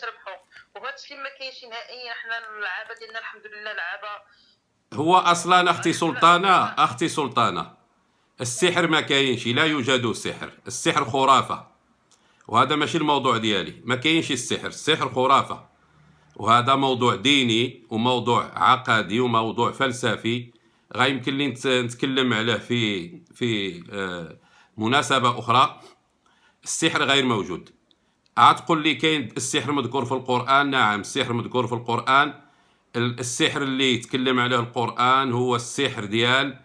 تربحوا. وهذا الشيء ما كاينش نهائيا. حنا اللعابه ديالنا الحمد لله لعابه. هو اصلا اختي سلطانه السحر ما كاينش، لا يوجد السحر. السحر خرافه، وهذا ماشي الموضوع ديالي. ما كاينش السحر خرافه، وهذا موضوع ديني وموضوع عقدي وموضوع فلسفي. يمكن لي نتكلم عليه في مناسبه اخرى. السحر غير موجود. تقول لي كاين السحر مذكور في القرآن؟ نعم، السحر مذكور في القرآن. السحر اللي يتكلم عليه القرآن هو السحر ديال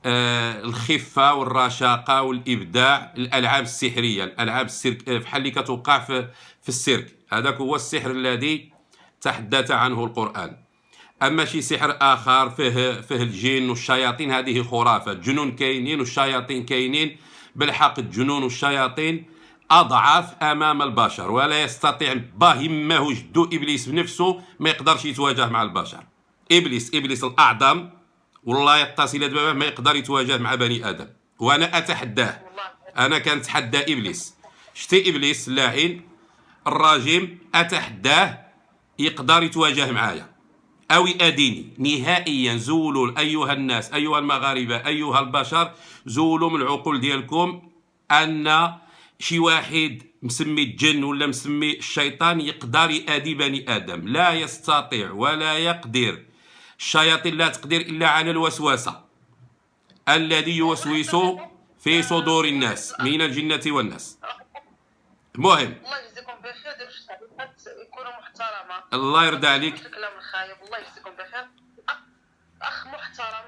الخفة والرشاقة والإبداع، الألعاب السحرية، الألعاب السيرك، بحال اللي كتوقع في السيرك. هذاك هو السحر الذي تحدث عنه القرآن. أما شي سحر آخر فيه الجن والشياطين، هذه خرافة. الجنون كاينين والشياطين كاينين. بالحق الجنون والشياطين أضعف أمام البشر، ولا يستطيع با همه جدو إبليس بنفسه ما يقدرش يتواجه مع البشر. إبليس الأعظم والله يتصل بابه ما يقدر يتواجه مع بني آدم، وأنا أتحداه. أنا كنتحدى إبليس. شتي إبليس اللاعن الراجم أتحداه يقدر يتواجه معايا أو يأذيني نهائيا. زولوا أيها الناس، أيها المغاربة، أيها البشر، زولوا من العقول ديالكم أن شي واحد مسمي الجن ولا مسمي الشيطان يقدر يأذي بني آدم. لا يستطيع ولا يقدر. الشياطين لا تقدر إلا على الوسوسة الذي يوسوس في صدور الناس من الجنة والناس. المهم الله يجزيكم بخير. ديروا شي تعليقات يكونوا محترمه. الله يرضى عليك. الكلام الخايب. الله يجزيكم بخير. اخ محترم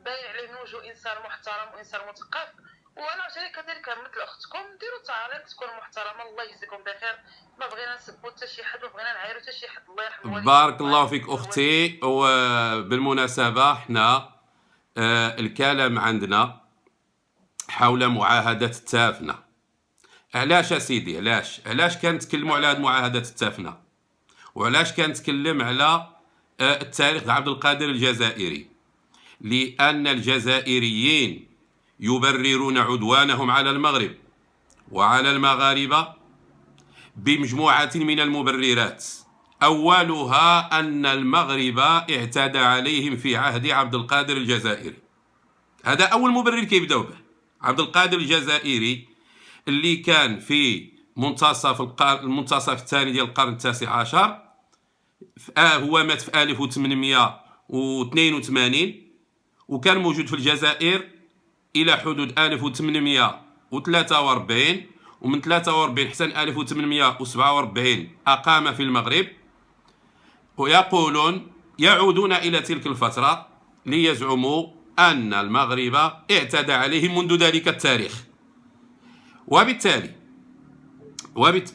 باين عليه من وجهه انسان محترم وانسان مثقف، وانا كذلك مثل اختكم ديروا تعليق تكون محترمه. الله يجزيكم بخير. ما بغينا نسبوا حتى شي حد، ما بغينا نعايروا حتى شي حد. الله يرحم والديكم. بارك الله فيك اختي. وبالمناسبه احنا الكلام عندنا حول معاهده التافنه. علاش اسيدي؟ علاش كنتكلموا على هذه المعاهده التافنه؟ وعلاش كنتكلم على التاريخ عبد القادر الجزائري؟ لان الجزائريين يبررون عدوانهم على المغرب وعلى المغاربه بمجموعه من المبررات. اولها ان المغرب اعتدى عليهم في عهد عبد القادر الجزائري. هذا اول مبرر كيبداو به. عبد القادر الجزائري اللي كان في المنتصف الثاني ديال القرن التاسع عشر، هو مات في 1882 وكان موجود في الجزائر الى حدود 1843، ومن 43 حتى 1847 اقام في المغرب. ويقولون يعودون الى تلك الفتره ليزعموا ان المغرب اعتدى عليهم منذ ذلك التاريخ. وبالتالي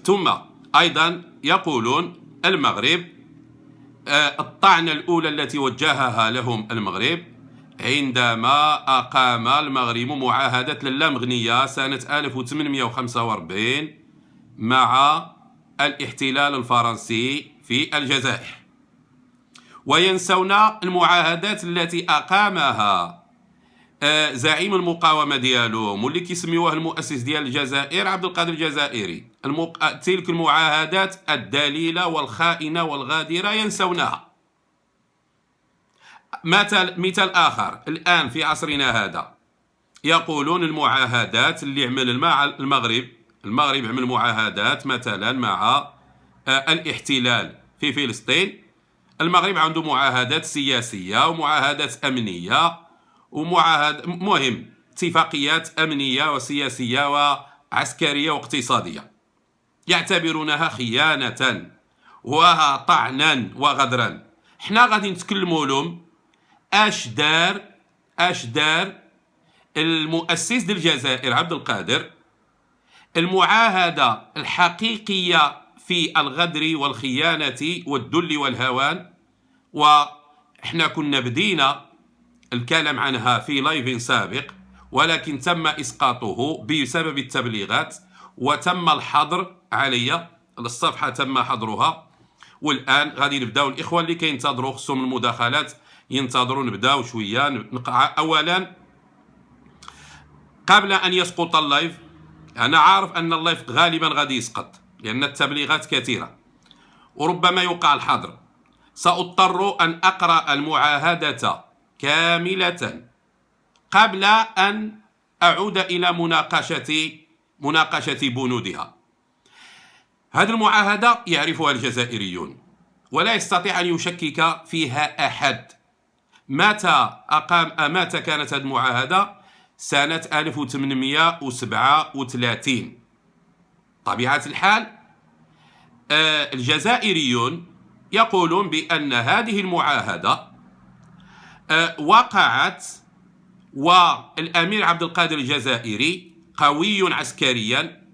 ثم ايضا يقولون المغرب الطعنه الاولى التي وجهها لهم المغرب عندما أقام المغرب معاهدة اللامغنية سنة 1845 مع الاحتلال الفرنسي في الجزائر. وينسون المعاهدات التي أقامها زعيم المقاومة ديالهم واللي كيسميوه المؤسس ديال الجزائر عبد القادر الجزائري. تلك المعاهدات الدليلة والخائنة والغادرة ينسونها. مثال آخر الآن في عصرنا هذا، يقولون المعاهدات اللي عمل مع المغرب عمل معاهدات مثلا مع الاحتلال في فلسطين. المغرب عنده معاهدات سياسية ومعاهدات أمنية مهم اتفاقيات أمنية وسياسية وعسكرية واقتصادية. يعتبرونها خيانة وطعنا وغدرا. احنا غادي نتكلموا لهم اش دار المؤسس ديال الجزائر عبد القادر. المعاهدة الحقيقية في الغدر والخيانة والذل والهوان، وإحنا كنا بدينا الكلام عنها في لايف سابق، ولكن تم إسقاطه بسبب التبليغات وتم الحظر علي. الصفحة تم حظرها، والآن غادي نبداو. الإخوة اللي كينتظروا خصهم المداخلات ينتظروا، نبداو شوية نقرأ. أولا قبل أن يسقط اللايف، أنا عارف أن اللايف غالبا غادي يسقط لأن التبليغات كثيرة، وربما يوقع الحظر، سأضطر أن أقرأ المعاهدة كاملة قبل أن أعود إلى مناقشة بنودها. هذه المعاهدة يعرفها الجزائريون ولا يستطيع أن يشكك فيها أحد. متى كانت هذه المعاهدة؟ سنة 1837. طبيعة الحال الجزائريون يقولون بأن هذه المعاهدة وقعت والأمير عبد القادر الجزائري قوي عسكريا،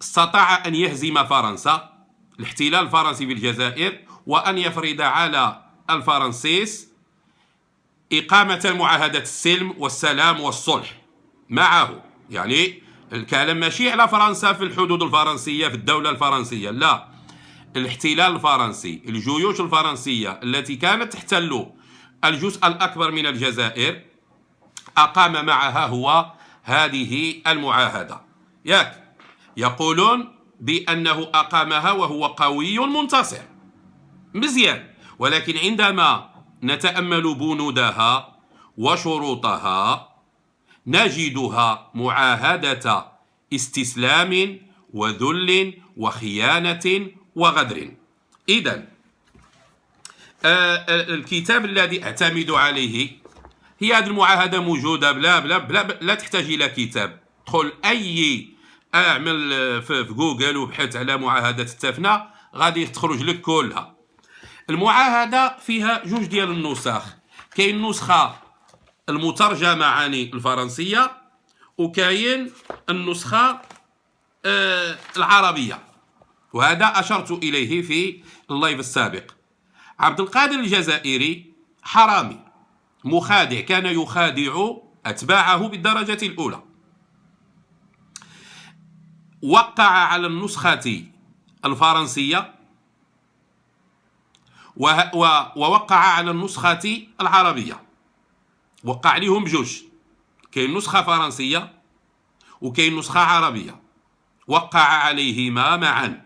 استطاع أن يهزم فرنسا، الاحتلال الفرنسي في الجزائر، وأن يفرض على الفرنسيس إقامة معاهدة السلم والسلام والصلح معه. يعني الكلام ماشي على فرنسا في الحدود الفرنسية في الدولة الفرنسية، لا، الاحتلال الفرنسي، الجيوش الفرنسية التي كانت تحتل الجزء الأكبر من الجزائر أقام معها هو هذه المعاهدة. يقولون بأنه أقامها وهو قوي منتصر، مزيان، ولكن عندما نتأمل بنودها وشروطها نجدها معاهدة استسلام وذل وخيانة وغدر. إذن الكتاب الذي أعتمد عليه هي هذه المعاهدة، موجودة لا تحتاج إلى كتاب. ادخل اعمل في جوجل وبحث على معاهدة التفنة، غادي تخرج لك كلها. المعاهدة فيها جوج ديال النسخ، كاين النسخة المترجمة عن الفرنسية وكاين النسخة العربية، وهذا أشرت إليه في اللايف السابق. عبد القادر الجزائري حرامي مخادع، كان يخادع أتباعه بالدرجة الأولى. وقع على النسخة الفرنسية ووقع على النسخة العربية، وقع لهم بجوج، كاين نسخة فرنسية وكاين نسخة عربية، وقع عليهما معا.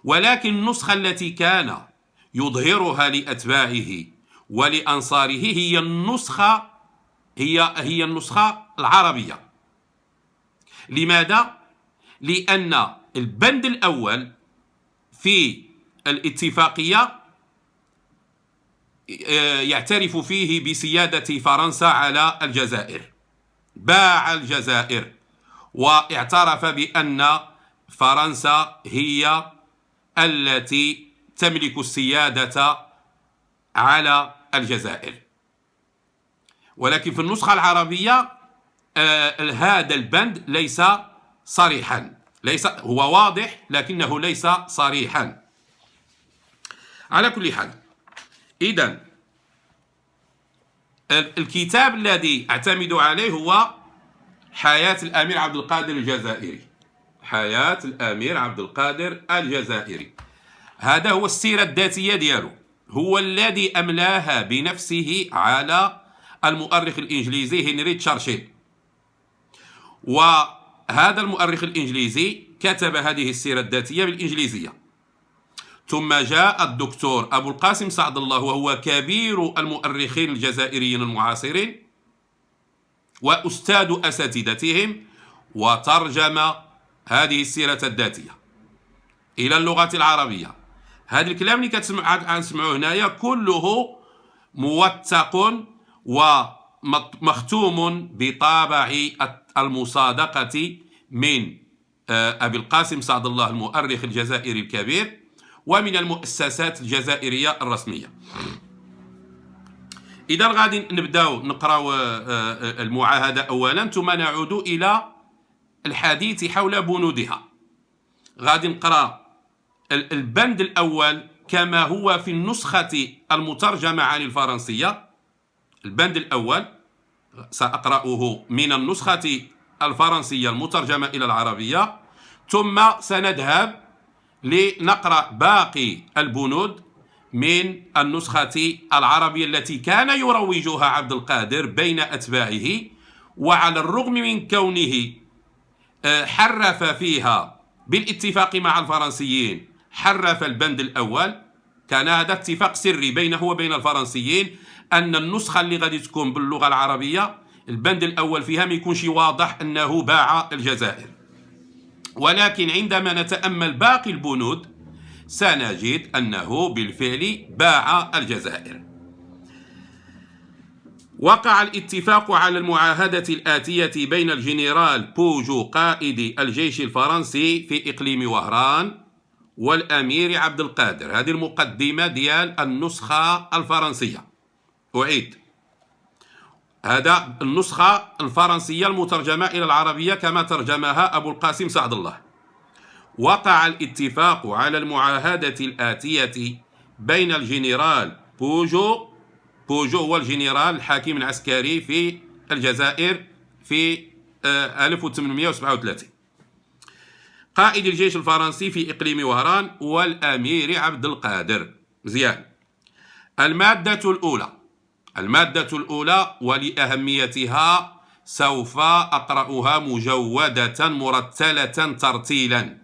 ولكن النسخة التي كان يظهرها لأتباعه ولأنصاره هي النسخة العربية. لماذا؟ لأن البند الأول في الاتفاقية يعترف فيه بسيادة فرنسا على الجزائر، باع الجزائر واعترف بأن فرنسا هي التي تملك السيادة على الجزائر. ولكن في النسخة العربية هذا البند ليس صريحا، هو واضح لكنه ليس صريحا. على كل حال، إذن الكتاب الذي أعتمد عليه هو حياة الأمير عبد القادر الجزائري، حياة الأمير عبد القادر الجزائري. هذا هو السيرة الذاتية ديالو، هو الذي أملاها بنفسه على المؤرخ الإنجليزي هنري تشرشيل. وهذا المؤرخ الإنجليزي كتب هذه السيرة الذاتية بالإنجليزية، ثم جاء الدكتور أبو القاسم سعد الله وهو كبير المؤرخين الجزائريين المعاصرين وأستاذ أساتذتهم، وترجم هذه السيرة الذاتية إلى اللغة العربية. هذا الكلام اللي كتسمعوه هنايا كله موثق ومختوم بطابع المصادقة من أبي القاسم سعد الله المؤرخ الجزائري الكبير ومن المؤسسات الجزائرية الرسمية. إذا غادي نبداو نقراو المعاهدة أولا، ثم نعود إلى الحديث حول بنودها. غادي نقرأ البند الأول كما هو في النسخة المترجمة عن الفرنسية. البند الأول سأقرأه من النسخة الفرنسية المترجمة إلى العربية، ثم سنذهب لنقرأ باقي البنود من النسخة العربية التي كان يروجها عبد القادر بين أتباعه، وعلى الرغم من كونه حرف فيها بالاتفاق مع الفرنسيين حرف البند الأول. كان هذا اتفاق سري بينه وبين الفرنسيين أن النسخة اللي غادي تكون باللغة العربية البند الأول فيها ما يكونش واضح أنه باع الجزائر. ولكن عندما نتأمل باقي البنود سنجد أنه بالفعل باع الجزائر. وقع الاتفاق على المعاهدة الآتية بين الجنرال بوجو قائد الجيش الفرنسي في إقليم وهران والأمير عبد القادر. هذه المقدمة ديال النسخة الفرنسية. أعيد، هذا النسخة الفرنسية المترجمة إلى العربية كما ترجمها أبو القاسم سعد الله. وقع الاتفاق على المعاهدة الآتية بين الجنرال بوجو هو الجنرال الحاكم العسكري في الجزائر في 1837 قائد الجيش الفرنسي في إقليم وهران والأمير عبد القادر. مزيان. المادة الأولى ولأهميتها سوف أقرأها مجودة مرتلة ترتيلا.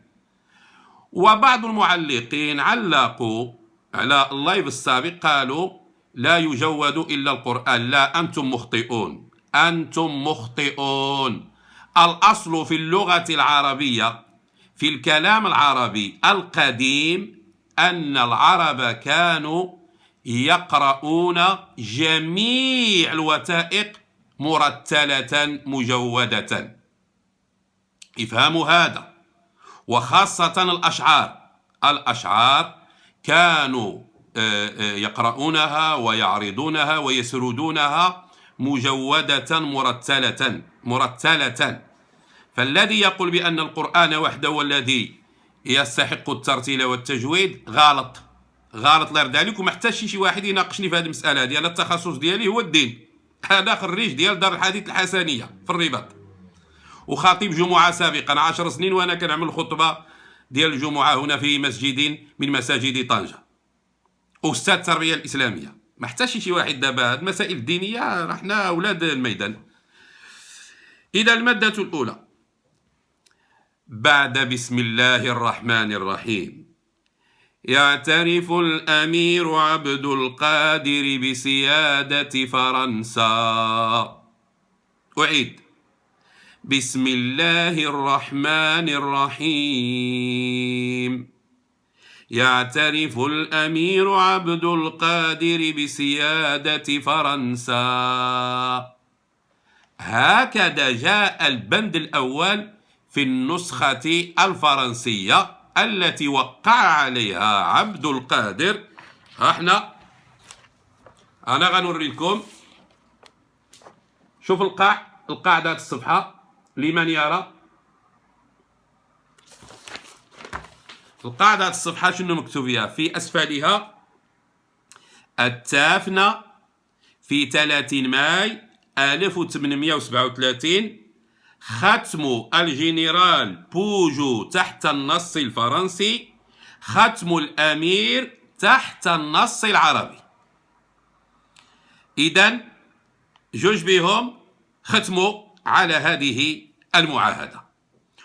وبعض المعلقين علقوا على اللايف السابق قالوا لا يجود إلا القرآن. لا، أنتم مخطئون. الأصل في اللغة العربية في الكلام العربي القديم أن العرب كانوا يقرؤون جميع الوثائق مرتلة مجودة. افهموا هذا. وخاصة الأشعار كانوا يقرؤونها ويعرضونها ويسردونها مجودة مرتلة. فالذي يقول بأن القرآن وحده هو الذي يستحق الترتيل والتجويد غلط الله يرضى عليكم. ما احتاجش شي واحد يناقشني في هذه المسألة ديال التخصص ديالي هو الدين. أنا خريج ديال دار الحديث الحسنية في الرباط وخطيب جمعة سابقا 10 سنين وأنا كنعمل الخطبة ديال الجمعة هنا في مسجد من مساجد طنجة. أستاذ التربية الإسلامية. ما احتاجش شي واحد دابا هاد المسائل الدينية رحنا أولاد الميدان. إذا المادة الأولى بعد بسم الله الرحمن الرحيم. يعترف الأمير عبد القادر بسيادة فرنسا. أعيد، بسم الله الرحمن الرحيم. يعترف الأمير عبد القادر بسيادة فرنسا. هكذا جاء البند الأول في النسخة الفرنسية التي وقع عليها عبد القادر. أنا غنوري لكم. شوف القاعدة الصفحة لمن يرى. القاعدة الصفحة شنو مكتوب فيها؟ في أسفلها التافنة في 30 ماي 1837 ختم الجنرال بوجو تحت النص الفرنسي، ختم الأمير تحت النص العربي. إذن جوج بهم ختموا على هذه المعاهدة.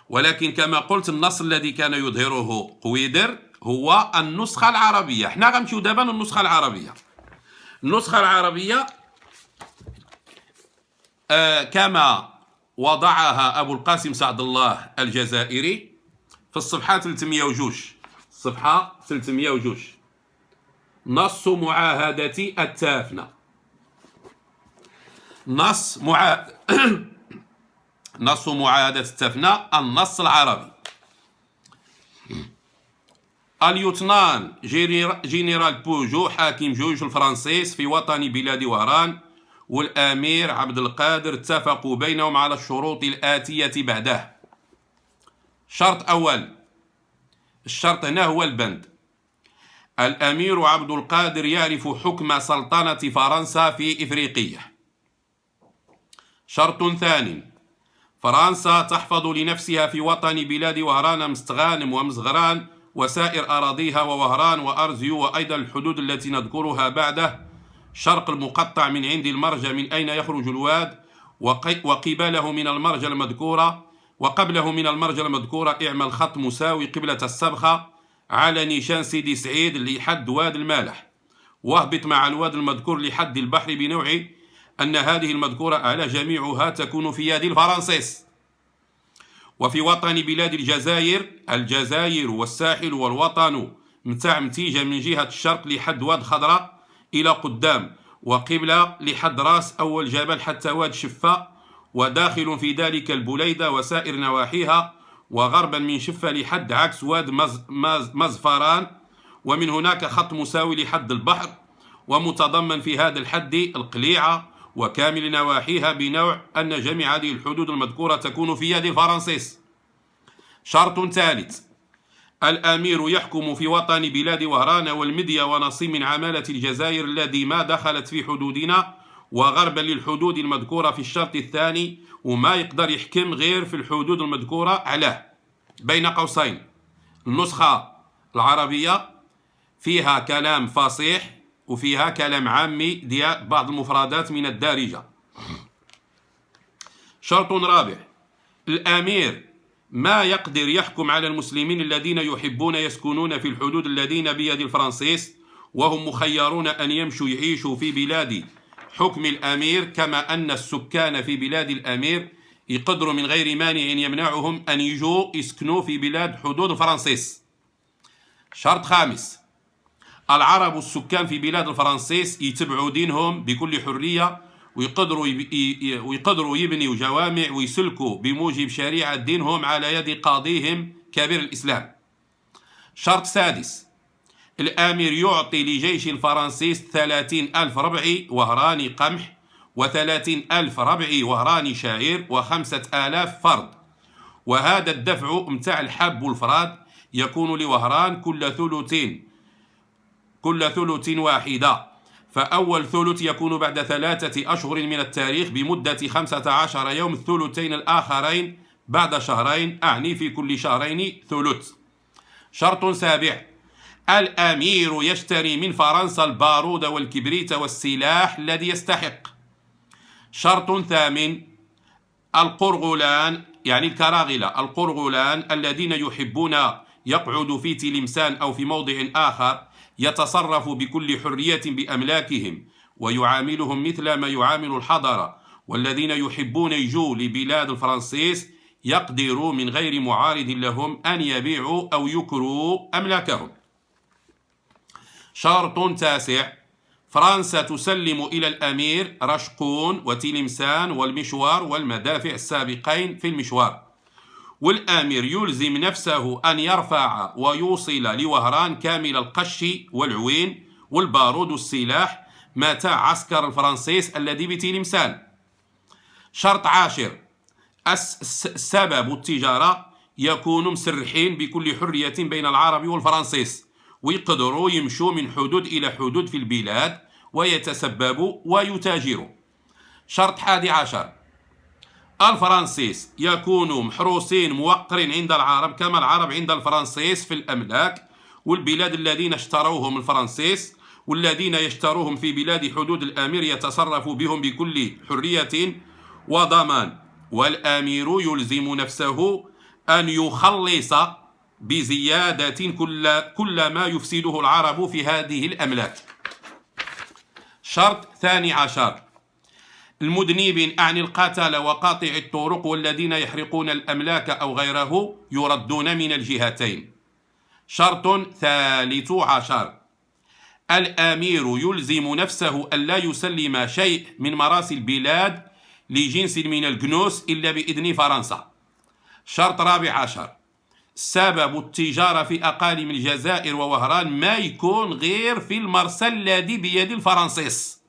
ولكن كما قلت النص الذي كان يظهره قويدر هو النسخة العربية. احنا غنمشيو دابا للنسخة العربية. النسخة العربية كما وضعها أبو القاسم سعد الله الجزائري في الصفحة 302. الصفحة 302 نص معاهدة التافنة. نص معاهدة التافنة النص العربي. اليوتنان جنرال بوجو حاكم جيوش الفرنسيس في وطن بلاد وهران والأمير عبد القادر اتفقوا بينهم على الشروط الآتية بعده. شرط أول، الشرط هنا هو البند: الأمير عبد القادر يعرف حكم سلطنة فرنسا في إفريقيا. شرط ثاني: فرنسا تحفظ لنفسها في وطن بلاد وهران مستغانم ومزغران وسائر أراضيها ووهران وأرزيو وأيضا الحدود التي نذكرها بعده، شرق المقطع من عند المرج من أين يخرج الواد وقبله من المرج المذكورة، وقبله من المرج المذكورة اعمل خط مساوي قبلة السبخة على نيشان سيدي سعيد لحد واد المالح، واهبط مع الواد المذكور لحد البحر بنوع أن هذه المذكورة على جميعها تكون في يد الفرنسيس. وفي وطن بلاد الجزائر والساحل والوطن متاع متيجة من جهة الشرق لحد واد خضراء إلى قدام، وقبلة لحد راس أول جبل حتى واد شفة، وداخل في ذلك البليدة وسائر نواحيها، وغربا من شفة لحد عكس واد مزفران، ومن هناك خط مساوي لحد البحر، ومتضمن في هذا الحد القليعة وكامل نواحيها، بنوع أن جميع هذه الحدود المذكورة تكون في يد الفرنسيس. شرط ثالث: الأمير يحكم في وطن بلاد وهران والمدية ونصيب من عمالة الجزائر الذي ما دخلت في حدودنا، وغربا للحدود المذكورة في الشرط الثاني، وما يقدر يحكم غير في الحدود المذكورة عليه. بين قوسين النسخة العربية فيها كلام فصيح وفيها كلام عامي ديال بعض المفردات من الدارجة. شرط رابع: الأمير ما يقدر يحكم على المسلمين الذين يحبون يسكنون في الحدود الذين بيد الفرنسيس، وهم مخيرون أن يمشوا يعيشوا في بلاد حكم الأمير، كما أن السكان في بلاد الأمير يقدروا من غير مانع يمنعهم أن يجوا يسكنوا في بلاد حدود الفرنسيس. شرط خامس: العرب والسكان في بلاد الفرنسيس يتبعوا دينهم بكل حرية، ويقدروا يبنوا جوامع ويسلكوا بموجب شريعة دينهم على يد قاضيهم كبير الإسلام. شرط سادس: الأمير يعطي لجيش الفرنسيس 30,000 ربعي وهراني قمح، و30,000 ربعي وهراني شعير، و5,000 فرد، وهذا الدفع متاع الحب والفراد يكون لوهران كل ثلث واحدة، فأول ثلث يكون بعد 3 أشهر من التاريخ بمدة 15 يوم، الثلثين الآخرين بعد شهرين، أعني في كل شهرين ثلث. شرط سابع: الأمير يشتري من فرنسا البارود والكبريت والسلاح الذي يستحق. شرط ثامن: القرغلان يعني الكراغلة القرغلان الذين يحبون يقعدوا في تلمسان أو في موضع آخر يتصرف بكل حرية بأملاكهم ويعاملهم مثل ما يعامل الحضرة، والذين يحبون يجوا لبلاد الفرنسيس يقدروا من غير معارض لهم أن يبيعوا أو يكروا أملاكهم. شرط تاسع: فرنسا تسلم إلى الأمير رشقون وتلمسان والمشوار والمدافع السابقين في المشوار، والأمير يلزم نفسه أن يرفع ويوصل لوهران كامل القش والعوين والبارود والسلاح متاع عسكر الفرنسيس الذي بتلمسان. شرط عاشر: السبب التجارة يكون مسرحين بكل حرية بين العرب والفرنسيس، ويقدروا يمشوا من حدود إلى حدود في البلاد ويتسببوا ويتاجروا. شرط 11: الفرنسيس يكونوا محروسين موقرين عند العرب كما العرب عند الفرنسيس في الأملاك والبلاد الذين اشتروهم الفرنسيس، والذين يشتروهم في بلاد حدود الأمير يتصرفوا بهم بكل حرية وضمان، والأمير يلزم نفسه أن يخلص بزيادة كل ما يفسده العرب في هذه الأملاك. شرط 12: المذنبين أعني القتلة وقاطع الطرق والذين يحرقون الأملاك أو غيره يردون من الجهتين. شرط 13: الأمير يلزم نفسه ألا يسلم شيء من مراسي البلاد لجنس من الجنوس إلا بإذن فرنسا. شرط 14: سبب التجارة في أقاليم الجزائر ووهران ما يكون غير في المرسى الذي بيد الفرنسيس.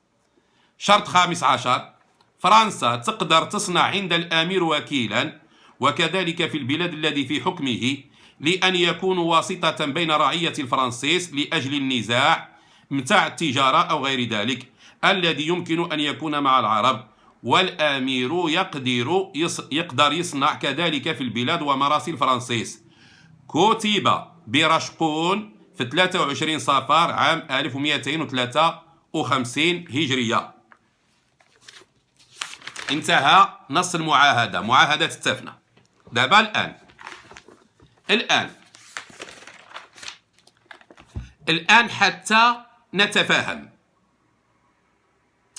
شرط 15: فرنسا تقدر تصنع عند الأمير وكيلا، وكذلك في البلاد الذي في حكمه، لأن يكون واسطة بين رعية الفرنسيس لأجل النزاع متاع التجارة أو غير ذلك الذي يمكن أن يكون مع العرب، والأمير يقدر يصنع كذلك في البلاد ومراسي الفرنسيس. كتب برشقون في 23 صفر عام 1253 هجرية. انتهى نص المعاهدة، معاهدة التفنة. دابا الآن الآن حتى نتفاهم.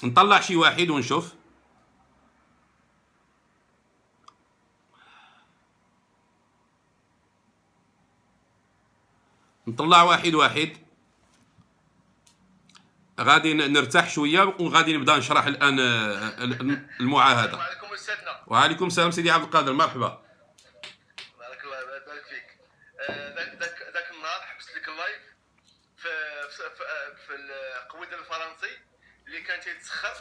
نطلع شي واحد ونشوف. نطلع واحد غادي نرتاح شويه وغادي نبدا نشرح الان المعاهده. السلام عليكم استاذنا. وعليكم السلام سيدي عبد القادر، مرحبا. بارك الله يبارك فيك. ذاك النهار حبست لك اللايف في القويد الفرنسي اللي كان تيتسخر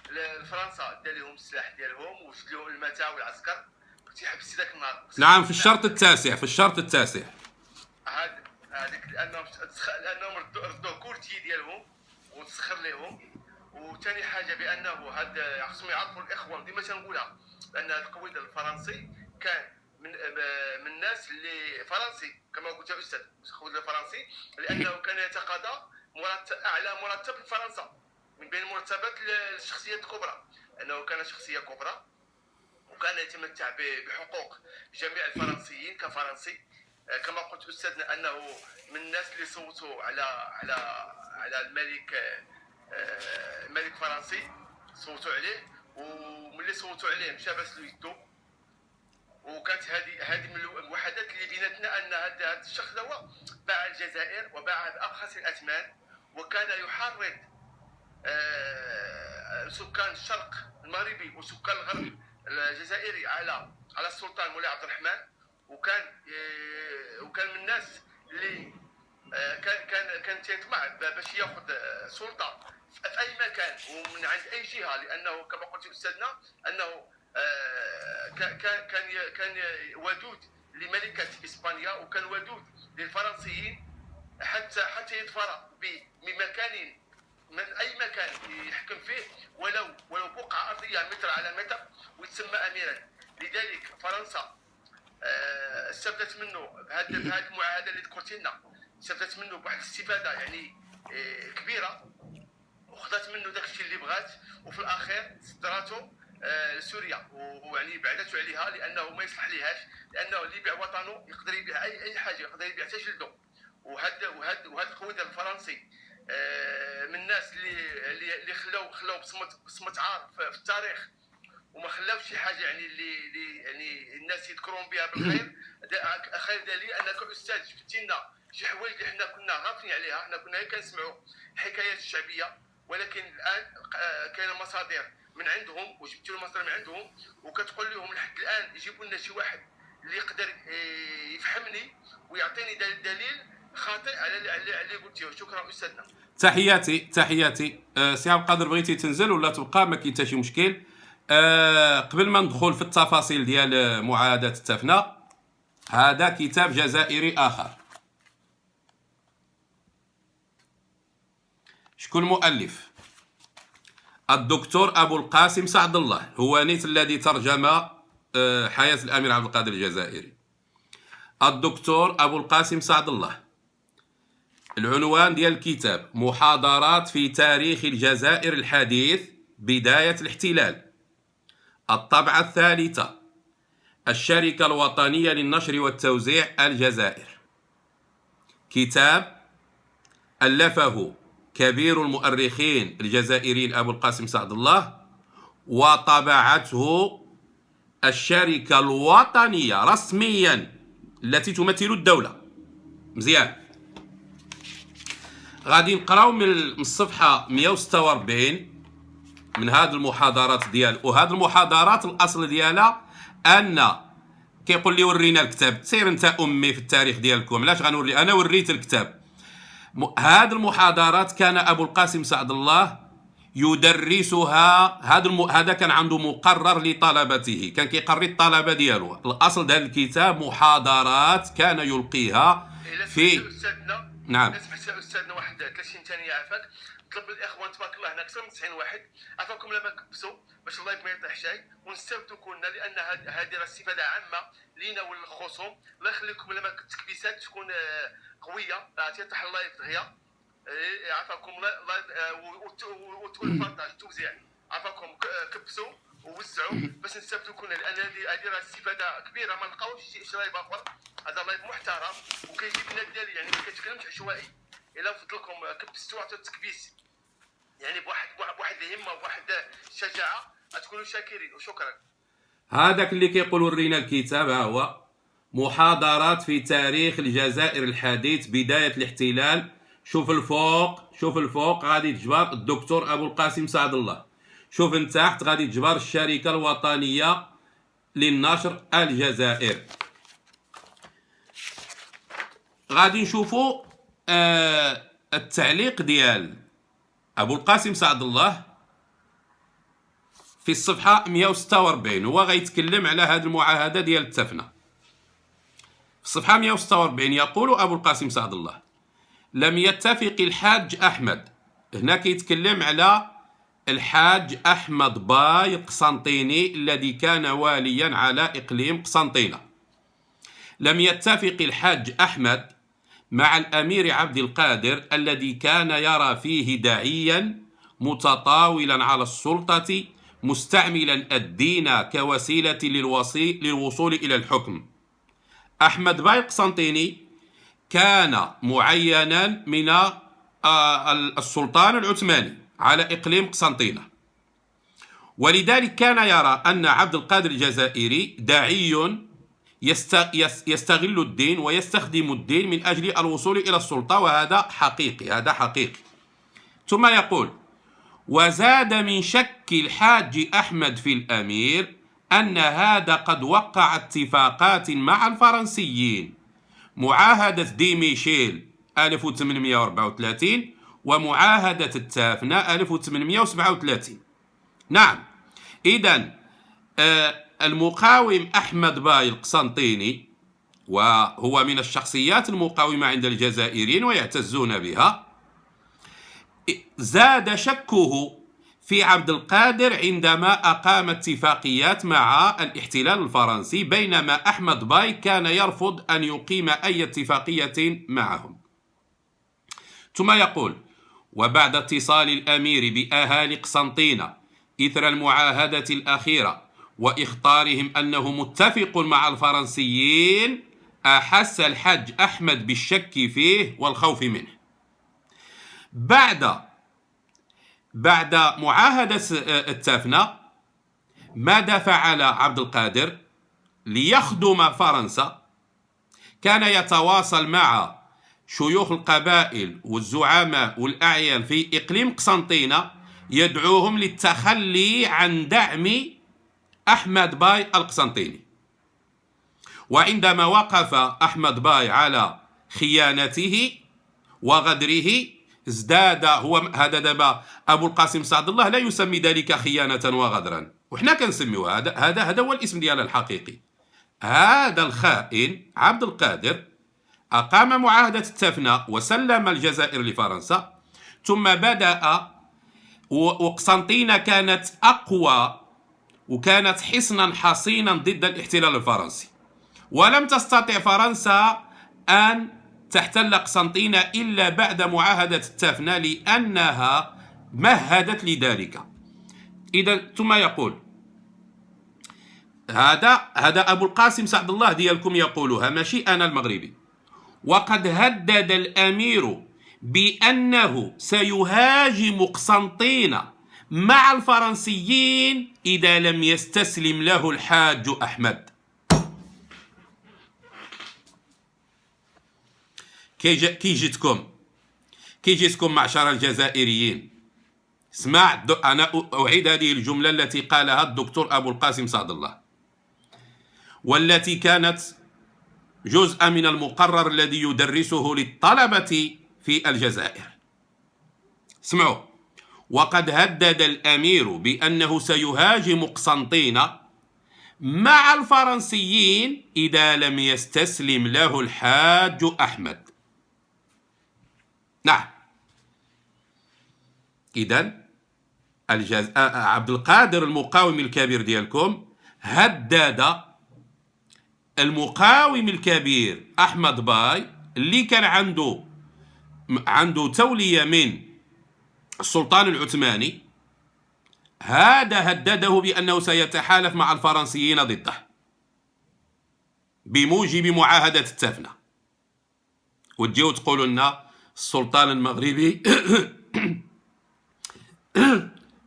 لفرنسا، دار لهم السلاح ديالهم وشد لهم المتاع والعسكر، كنتي حبستي ذاك النهار. نعم، في الشرط التاسع. هذيك لانهم ردوا كورتي ديالهم وتسخر لهم. وثاني حاجه بانه هذا خصهم يعرفوا الاخوان، ديما تنقولها بان هذا القويد الفرنسي كان من الناس اللي فرنسي كما قلت يا استاذ، القويد الفرنسي لانه كان يتقاضى اعلى مرتب في فرنسا من بين مرتبات الشخصيات الكبرى، انه كان شخصيه كبرى وكان يتمتع بحقوق جميع الفرنسيين كفرنسي. كما قلت استاذنا انه من الناس اللي صوتوا على الملك فرنسي، صوتوا عليه، وملي صوتوا عليه مشى باس له يدو. وكانت هذه من الوحدات اللي بيناتنا ان هذا الشخص هو باع الجزائر وباعها بارخص الاثمان، وكان يحرض سكان الشرق المغربي وسكان الغرب الجزائري على السلطان مولاي عبد الرحمن. وكان من الناس اللي كان تيطمع باش ياخذ سلطه في اي مكان ومن عند اي جهه، لانه كما قلت استاذنا انه كان ودود لملكه اسبانيا، وكان ودود للفرنسيين حتى يظفر بمكان من اي مكان يحكم فيه ولو بقعه ارضيه متر على متر ويتسمى اميرا. لذلك فرنسا استفدت منه بهذه المعاهده اللي ذكرت لنا، استفدت منه بواحد الاستفاده يعني كبيره، وخذت منه داك الشيء اللي بغات، وفي الاخير صدراته لسوريا ويعني بعدته عليها لانه ما يصلح ليهاش، لانه اللي يبيع وطنه يقدر يبيع اي حاجه، يقدر يبيع حتى جلده. وهذا القويد الفرنسي من الناس اللي خلاو بصمه عار في التاريخ، وما خلاوش شي حاجه يعني اللي يعني الناس يذكرون بها بالخير. خير دليل انك استاذ جبتي لنا شي حوايج اللي حنا كنا غافلين عليها، حنا كنا كنسمعوا حكايات الشعبيه، ولكن الان كاينه مصادر من عندهم وجبتي له مصادر من عندهم، وكتقول لهم لحد الان يجيبوا لنا شي واحد اللي يقدر يفهمني ويعطيني دليل خاطئ على اللي قلتيه. شكرا استاذنا. تحياتي. سي عبد القادر، بغيتي تنزل ولا تبقى؟ ما كاين حتى شي مشكل. قبل ما ندخل في التفاصيل ديال معاهدة التفنة، هذا كتاب جزائري آخر. شكون المؤلف؟ الدكتور أبو القاسم سعد الله، هو نيت الذي ترجم حياة الأمير عبد القادر الجزائري. الدكتور أبو القاسم سعد الله. العنوان ديال الكتاب: محاضرات في تاريخ الجزائر الحديث، بداية الاحتلال. الطبعة الثالثة، الشركة الوطنية للنشر والتوزيع الجزائر. كتاب ألفه كبير المؤرخين الجزائريين أبو القاسم سعد الله، وطبعته الشركة الوطنية رسميا التي تمثل الدولة. مزيان، غادي نقراو من الصفحة 146 من هذه المحاضرات ديال. وهذه المحاضرات الاصل ديالها ان كيقول لي ورينا الكتاب، سير انت امي في التاريخ ديالكم، علاش غنوري؟ انا وريت الكتاب. هذه المحاضرات كان ابو القاسم سعد الله يدرسها. هذا كان عنده مقرر لطلبته، كان كيقري الطلبه ديالو. الاصل ديال الكتاب محاضرات كان يلقيها في نعم. استاذنا واحد 30 ثانيه عافاك. طلب الاخوان تبارك الله هنا اكثر من 90 واحد عافاكم لما كبسوا باش اللايف ما يطيحش شيء ونستافدوا كلنا، لان هذه راه استفاده عامه لينا وللخصوم. الله يخليكم لما التكبيسات تكون قويه، تيطيح اللايف دغيا. عافاكم والفرطاج التوزيع، عافاكم كبسوا ووسعوا باش نستافدوا كلنا، لان هذه راه استفاده كبيره. ما نلقاوش شي لايف اخر، هذا لايف محترم وكيجيب لنا الدليل، يعني ما كيتكلمش عشوائي. الا فضلكم كبستوا عطيو التكبيس يعني بواحد الهمه وبواحد الشجاعه غتكونوا شاكرين وشكرا. هذاك اللي كيقول ورينا الكتاب ها هو محاضرات في تاريخ الجزائر الحديث بداية الاحتلال. شوف الفوق، شوف الفوق غادي تجبر الدكتور أبو القاسم سعد الله. شوف من تحت غادي تجبر الشركة الوطنية للنشر الجزائر. غادي نشوفوا التعليق ديال أبو القاسم سعد الله في الصفحة 146. هو غيتكلم على هذه المعاهدة ديال التفنة. في الصفحة 146 يقول أبو القاسم سعد الله: لم يتفق الحاج أحمد. هنا كيتكلم على الحاج أحمد باي قسنطيني الذي كان واليا على إقليم قسنطينة. لم يتفق الحاج أحمد مع الأمير عبد القادر الذي كان يرى فيه داعيا متطاولا على السلطة مستعملا الدين كوسيلة للوصول إلى الحكم. أحمد باي قسنطيني كان معينا من السلطان العثماني على إقليم قسنطينة، ولذلك كان يرى أن عبد القادر الجزائري داعي يستغل الدين ويستخدم الدين من أجل الوصول إلى السلطة، وهذا حقيقي، هذا حقيقي. ثم يقول: وزاد من شك الحاج أحمد في الأمير أن هذا قد وقع اتفاقات مع الفرنسيين، معاهدة دي ميشيل 1834 ومعاهدة التافنة 1837. نعم، إذن المقاوم أحمد باي القسنطيني، وهو من الشخصيات المقاومة عند الجزائريين ويعتزون بها، زاد شكه في عبد القادر عندما أقام اتفاقيات مع الاحتلال الفرنسي، بينما أحمد باي كان يرفض أن يقيم أي اتفاقية معهم. ثم يقول: وبعد اتصال الأمير بأهالي قسنطينة إثر المعاهدة الأخيرة وإخطارهم أنه متفق مع الفرنسيين، أحس الحاج أحمد بالشك فيه والخوف منه. بعد معاهدة التافنة ماذا فعل عبد القادر ليخدم فرنسا؟ كان يتواصل مع شيوخ القبائل والزعماء والأعيان في إقليم قسنطينة يدعوهم للتخلي عن دعم أحمد باي القسنطيني. وعندما وقف أحمد باي على خيانته وغدره ازداد هذا دابا أبو القاسم سعد الله لا يسمي ذلك خيانة وغدرا، وحنا كنسميو هذا هو الاسم ديالها الحقيقي. هذا الخائن عبد القادر أقام معاهدة التافنة وسلم الجزائر لفرنسا، ثم بدأ، وقسنطينة كانت أقوى وكانت حصنا حصينا ضد الاحتلال الفرنسي، ولم تستطع فرنسا أن تحتل قسنطينة إلا بعد معاهدة التافنة لأنها مهدت لذلك. إذا ثم يقول هذا أبو القاسم سعد الله ديالكم يقولها، ماشي أنا المغربي. وقد هدد الأمير بأنه سيهاجم قسنطينة مع الفرنسيين إذا لم يستسلم له الحاج أحمد. كي جيتكم معشر الجزائريين، اسمع، أنا أعيد هذه الجملة التي قالها الدكتور أبو القاسم سعد الله، والتي كانت جزءا من المقرر الذي يدرسه للطلبة في الجزائر. اسمعوا: وقد هدد الأمير بأنه سيهاجم قسنطينة مع الفرنسيين إذا لم يستسلم له الحاج أحمد. نعم، إذن عبد القادر المقاوم الكبير ديالكم هدد المقاوم الكبير أحمد باي اللي كان عنده تولية من السلطان العثماني، هذا هدده بأنه سيتحالف مع الفرنسيين ضده بموجب معاهدة التافنة. وتجيو تقولوا لنا السلطان المغربي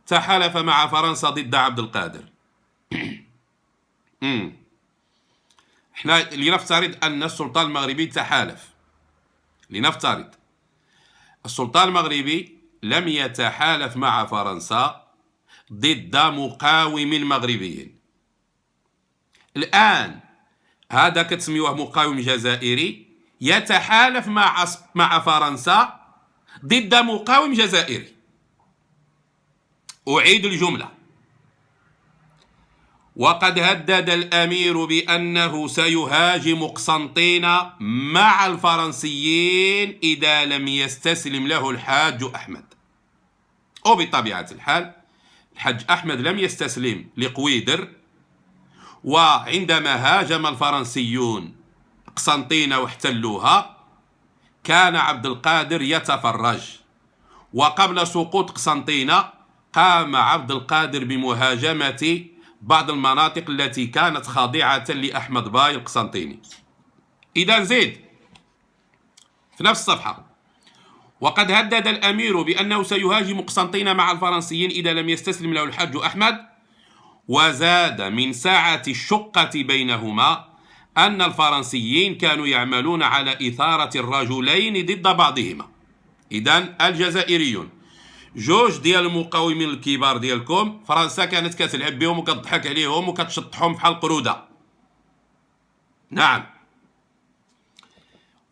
تحالف مع فرنسا ضد عبد القادر. احنا لنفترض أن السلطان المغربي تحالف، لنفترض السلطان المغربي لم يتحالف مع فرنسا ضد مقاوم مغربي. الآن هذا كتسميوه مقاوم جزائري يتحالف مع فرنسا ضد مقاوم جزائري. أعيد الجملة: وقد هدد الأمير بأنه سيهاجم قسنطينة مع الفرنسيين إذا لم يستسلم له الحاج أحمد. وبطبيعة الحال الحاج أحمد لم يستسلم لقويدر، وعندما هاجم الفرنسيون قسنطينة واحتلوها كان عبد القادر يتفرج. وقبل سقوط قسنطينة قام عبد القادر بمهاجمة بعض المناطق التي كانت خاضعة لأحمد باي القسنطيني. إذا زيد في نفس الصفحة: وقد هدد الأمير بأنه سيهاجم قسنطينة مع الفرنسيين إذا لم يستسلم له الحاج أحمد. وزاد من ساعة الشقة بينهما أن الفرنسيين كانوا يعملون على إثارة الرجلين ضد بعضهما. إذن الجزائريون جوج ديال المقاومين الكبار ديالكم، فرنسا كانت كتلعب بهم وكتضحك عليهم وكتشطحهم بحال قرودة. نعم.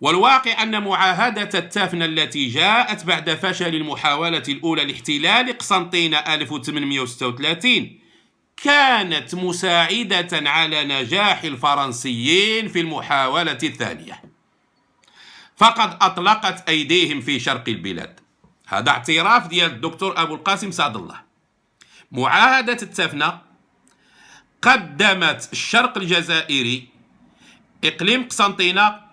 والواقع أن معاهدة التافنة التي جاءت بعد فشل المحاولة الأولى لاحتلال قسنطينة 1836 كانت مساعدة على نجاح الفرنسيين في المحاولة الثانية، فقد أطلقت أيديهم في شرق البلاد. هذا اعتراف ديال الدكتور أبو القاسم سعد الله. معاهدة التافنة قدمت الشرق الجزائري إقليم قسنطينة.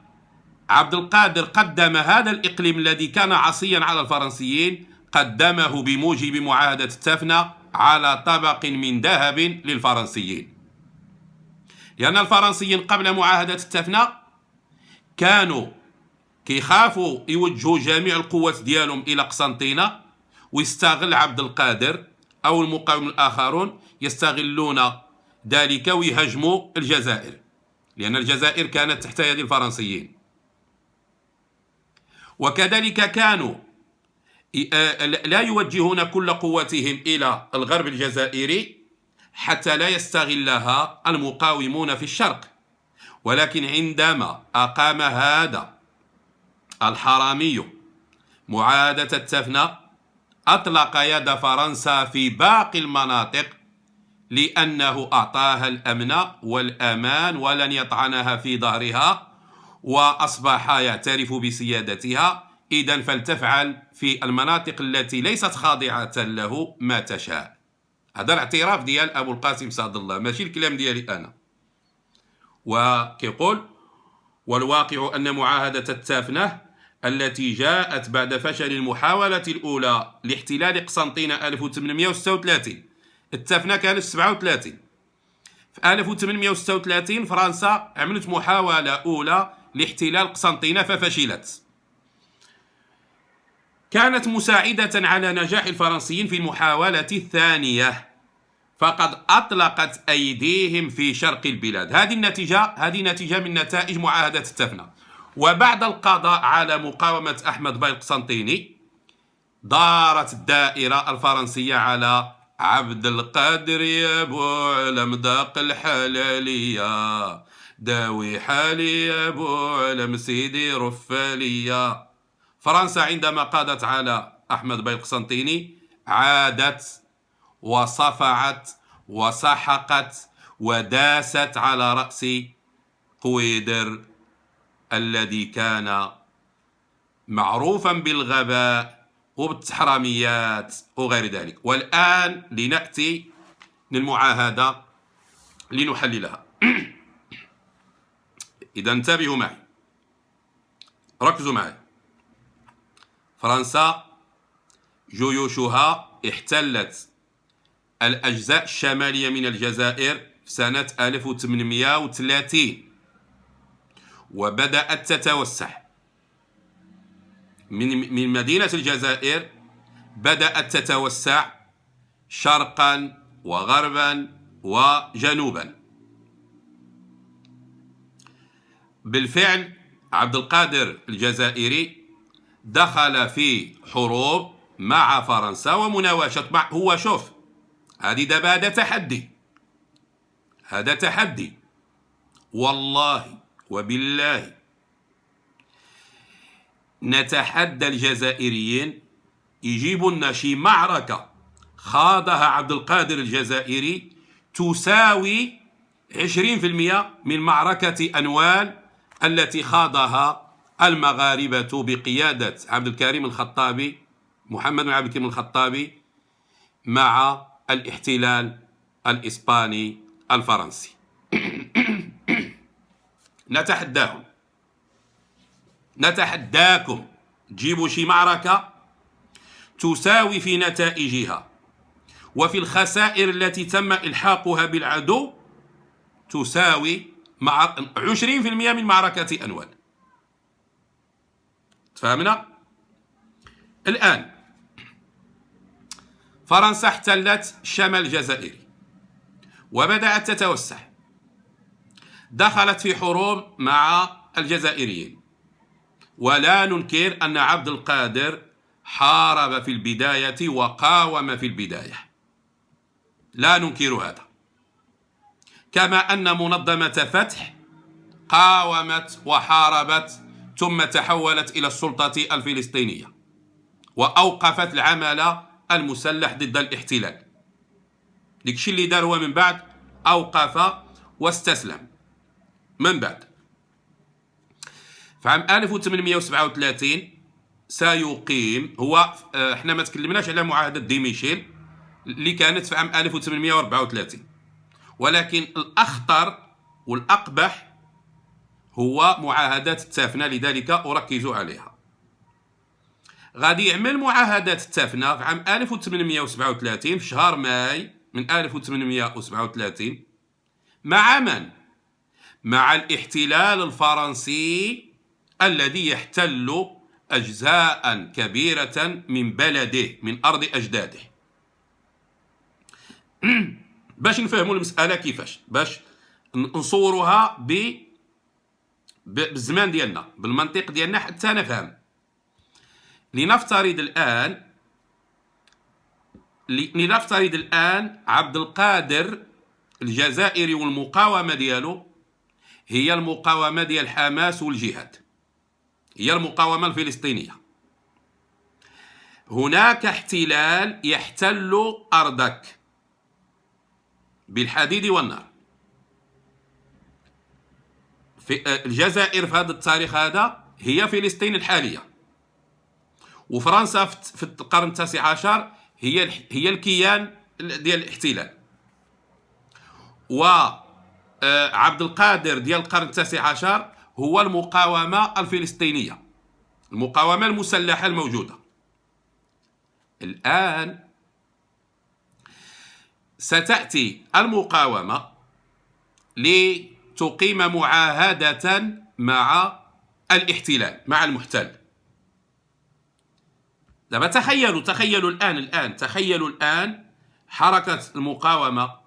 عبد القادر قدم هذا الإقليم الذي كان عصيا على الفرنسيين، قدمه بموجب معاهدة التافنة على طبق من ذهب للفرنسيين، لأن الفرنسيين قبل معاهدة التافنة كانوا كيخافوا يوجهوا جميع القوات ديالهم إلى قسنطينة، ويستغل عبد القادر أو المقاومون الآخرون يستغلون ذلك ويهاجموا الجزائر، لأن الجزائر كانت تحت يد الفرنسيين. وكذلك كانوا لا يوجهون كل قوتهم إلى الغرب الجزائري حتى لا يستغلها المقاومون في الشرق. ولكن عندما أقام هذا الحرامي معاهدة التافنة أطلق يد فرنسا في باقي المناطق، لأنه أعطاها الأمن والأمان ولن يطعنها في ظهرها، وأصبح يعترف بسيادتها. إذن فلتفعل في المناطق التي ليست خاضعة له ما تشاء. هذا الاعتراف ديال أبو القاسم سعد الله، ماشي الكلام ديالي أنا. وكيقول: والواقع أن معاهدة التافنة التي جاءت بعد فشل المحاولة الأولى لاحتلال قسنطينة 1836، التافنة كانت 37. في 1836 فرنسا عملت محاولة أولى لاحتلال قسنطينة ففشلت. كانت مساعدة على نجاح الفرنسيين في المحاولة الثانية، فقد أطلقت أيديهم في شرق البلاد. هذه نتيجة من نتائج معاهدة التافنة. وبعد القضاء على مقاومة أحمد باي القسنطيني دارت الدائرة الفرنسية على عبد القادر يا بو علم داق الحلالية، داوي حالي يا بو علم سيدي رفالية. فرنسا عندما قضت على أحمد باي القسنطيني عادت وصفعت وسحقت وداست على رأس قويدر الذي كان معروفا بالغباء وبالتحراميات وغير ذلك. والآن لنأتي للمعاهدة لنحللها. إذا انتبهوا معي، ركزوا معي. فرنسا جيوشها احتلت الأجزاء الشمالية من الجزائر في سنة 1830 وبدأت تتوسع من مدينة الجزائر بدأت تتوسع شرقا وغربا وجنوبا. بالفعل عبد القادر الجزائري دخل في حروب مع فرنسا ومناوشة مع، هو شوف هذه دابا هذا تحدي والله وبالله نتحدى الجزائريين يجيبوا لنا شي معركة خاضها عبد القادر الجزائري تساوي 20% من معركة أنوال التي خاضها المغاربة بقيادة عبد الكريم الخطابي، محمد بن عبد الكريم الخطابي، مع الاحتلال الإسباني الفرنسي. نتحداكم جيبوا شي معركة تساوي في نتائجها وفي الخسائر التي تم إلحاقها بالعدو تساوي مع 20% من معركة أنوال. تفهمنا؟ الآن فرنسا احتلت الشمال الجزائري وبدأت تتوسع، دخلت في حروب مع الجزائريين، ولا ننكر أن عبد القادر حارب في البداية وقاوم في البداية، لا ننكر هذا، كما أن منظمة فتح قاومت وحاربت ثم تحولت إلى السلطة الفلسطينية وأوقفت العمل المسلح ضد الاحتلال. داكشي اللي دار هو من بعد أوقف واستسلم. من بعد في عام 1837 سيقيم، هو احنا ما تكلمناش على معاهدة ديميشيل اللي كانت في عام 1834، ولكن الأخطر والأقبح هو معاهدات التافنة، لذلك أركز عليها. غادي يعمل معاهدات التافنة في عام 1837 في شهر ماي من 1837 مع من؟ مع الاحتلال الفرنسي الذي يحتل أجزاء كبيرة من بلده، من أرض أجداده. باش نفهموا المسألة كيفاش، باش نصورها بالزمان ديالنا، بالمنطق ديالنا حتى نفهم. لنفترض الآن عبد القادر الجزائري والمقاومة ديالو هي المقاومة ديال حماس والجهاد، هي المقاومة الفلسطينية. هناك احتلال يحتل أرضك بالحديد والنار. في الجزائر في هذا التاريخ هذا هي فلسطين الحالية، وفرنسا في القرن التاسع عشر هي الكيان ديال الاحتلال، وعبد القادر ديال القرن التاسع عشر هو المقاومة الفلسطينية، المقاومة المسلحة الموجودة. الآن ستأتي المقاومة لتقيم معاهدة مع الاحتلال، مع المحتل. دابا تخيلوا الآن حركة المقاومة،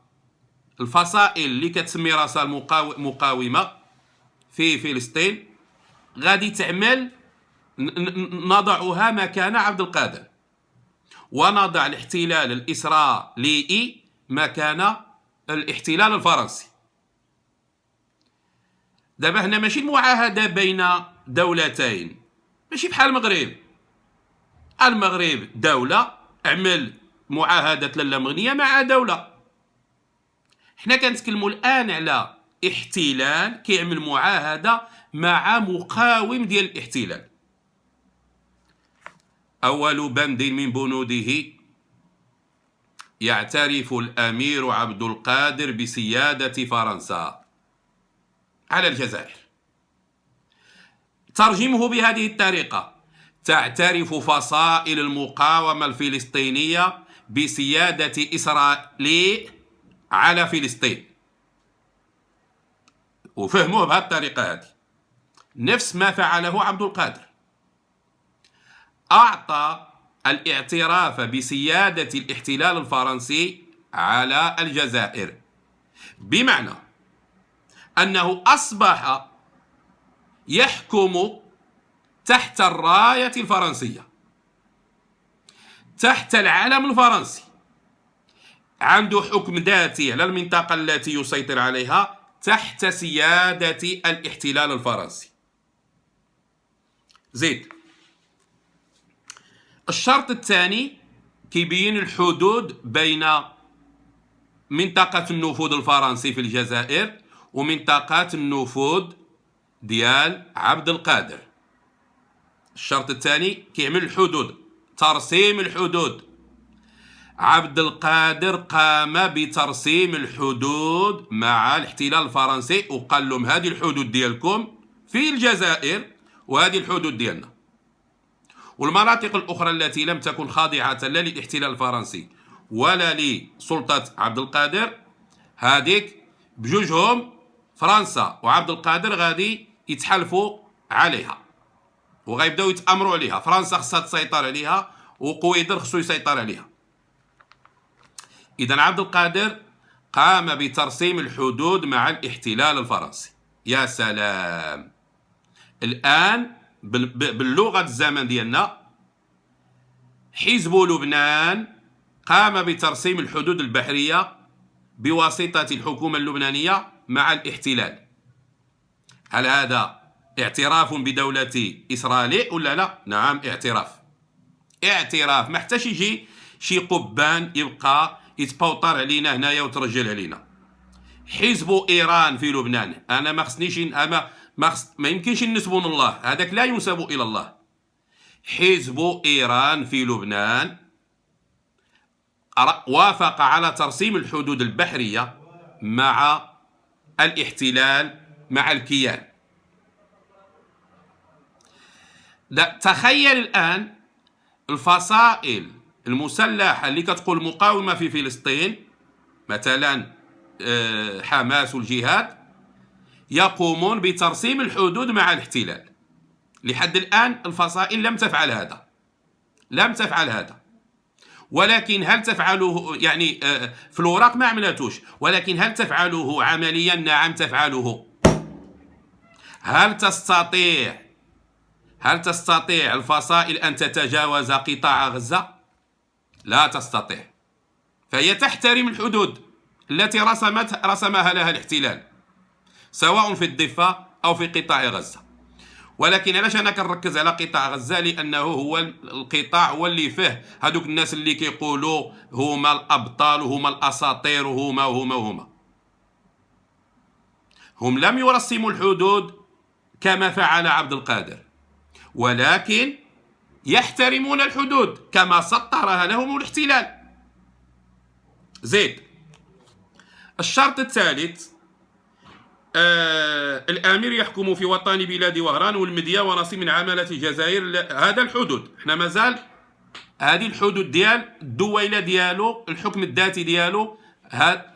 الفصائل اللي كتسمي راسها مقاومة في فلسطين غادي تعمل، نضعها مكان عبد القادر ونضع الاحتلال الإسرائيلي مكان الاحتلال الفرنسي. دابا هنا ماشي المعاهدة بين دولتين، ماشي بحال المغرب دولة عمل معاهدة لاله مغنية مع دولة. حنا كنتكلموا الآن على احتلال كيعمل معاهدة مع مقاوم ديال الاحتلال. أول بند من بنوده: يعترف الأمير عبد القادر بسيادة فرنسا على الجزائر. ترجمه بهذه الطريقة: تعترف فصائل المقاومة الفلسطينية بسيادة إسرائيل على فلسطين. وفهموه بهذه الطريقة هذه، نفس ما فعله عبد القادر. أعطى الاعتراف بسيادة الاحتلال الفرنسي على الجزائر، بمعنى أنه أصبح يحكم تحت الراية الفرنسية، تحت العلم الفرنسي، عنده حكم ذاتي على المنطقة التي يسيطر عليها تحت سيادة الاحتلال الفرنسي. زيد. الشرط الثاني كيبين الحدود بين منطقة النفوذ الفرنسي في الجزائر ومنطقة النفوذ ديال عبد القادر. الشرط الثاني كيعمل الحدود، ترسيم الحدود. عبد القادر قام بترسيم الحدود مع الاحتلال الفرنسي وقال لهم هذه الحدود ديالكم في الجزائر وهذه الحدود ديالنا. والمناطق الأخرى التي لم تكن خاضعة لا للاحتلال الفرنسي ولا لسلطة عبد القادر، هذيك بجوجهم فرنسا وعبد القادر غادي يتحالفوا عليها وغيبداو يتامروا عليها. فرنسا خصها تسيطر عليها وقويدر خصو يسيطر عليها. إذا عبد القادر قام بترسيم الحدود مع الاحتلال الفرنسي. يا سلام. الآن باللغة الزمن ديالنا حزب لبنان قام بترسيم الحدود البحرية بواسطة الحكومة اللبنانية مع الاحتلال. هل هذا اعتراف بدولة إسرائيل ولا لا؟ نعم، اعتراف. ما حتاش يجي شي قبان يبقى يتبوطر علينا هنايا وترجل علينا. حزب إيران في لبنان، أنا ما خصنيش ما يمكنش نسبون الله، هذاك لا ينسب إلى الله. حزب إيران في لبنان وافق على ترسيم الحدود البحرية مع الاحتلال، مع الكيان. تخيل الآن الفصائل المسلحة اللي كتقول مقاومة في فلسطين، مثلا حماس والجهاد، يقومون بترسيم الحدود مع الاحتلال. لحد الآن الفصائل لم تفعل هذا، ولكن هل تفعله يعني في الوراق ما عملتوش، ولكن هل تفعله عمليا؟ نعم تفعله. هل تستطيع الفصائل أن تتجاوز قطاع غزة؟ لا تستطيع. فهي تحترم الحدود التي رسمها لها الاحتلال، سواء في الضفة أو في قطاع غزة. ولكن علاش أنا كنركز على قطاع غزة؟ لأنه هو القطاع هو اللي فيه هذوك الناس اللي كيقولوا هما الأبطال وهما الأساطير وهما هم لم يرسموا الحدود كما فعل عبد القادر، ولكن يحترمون الحدود كما سطرها لهم الاحتلال. زيد. الشرط الثالث الآمير يحكم في وطن بلاد وهران والمديا ونصيب من عمالة الجزائر. هذا الحدود احنا مازال هذه الحدود ديال الدويلة ديالو، الحكم الذاتي ديالو.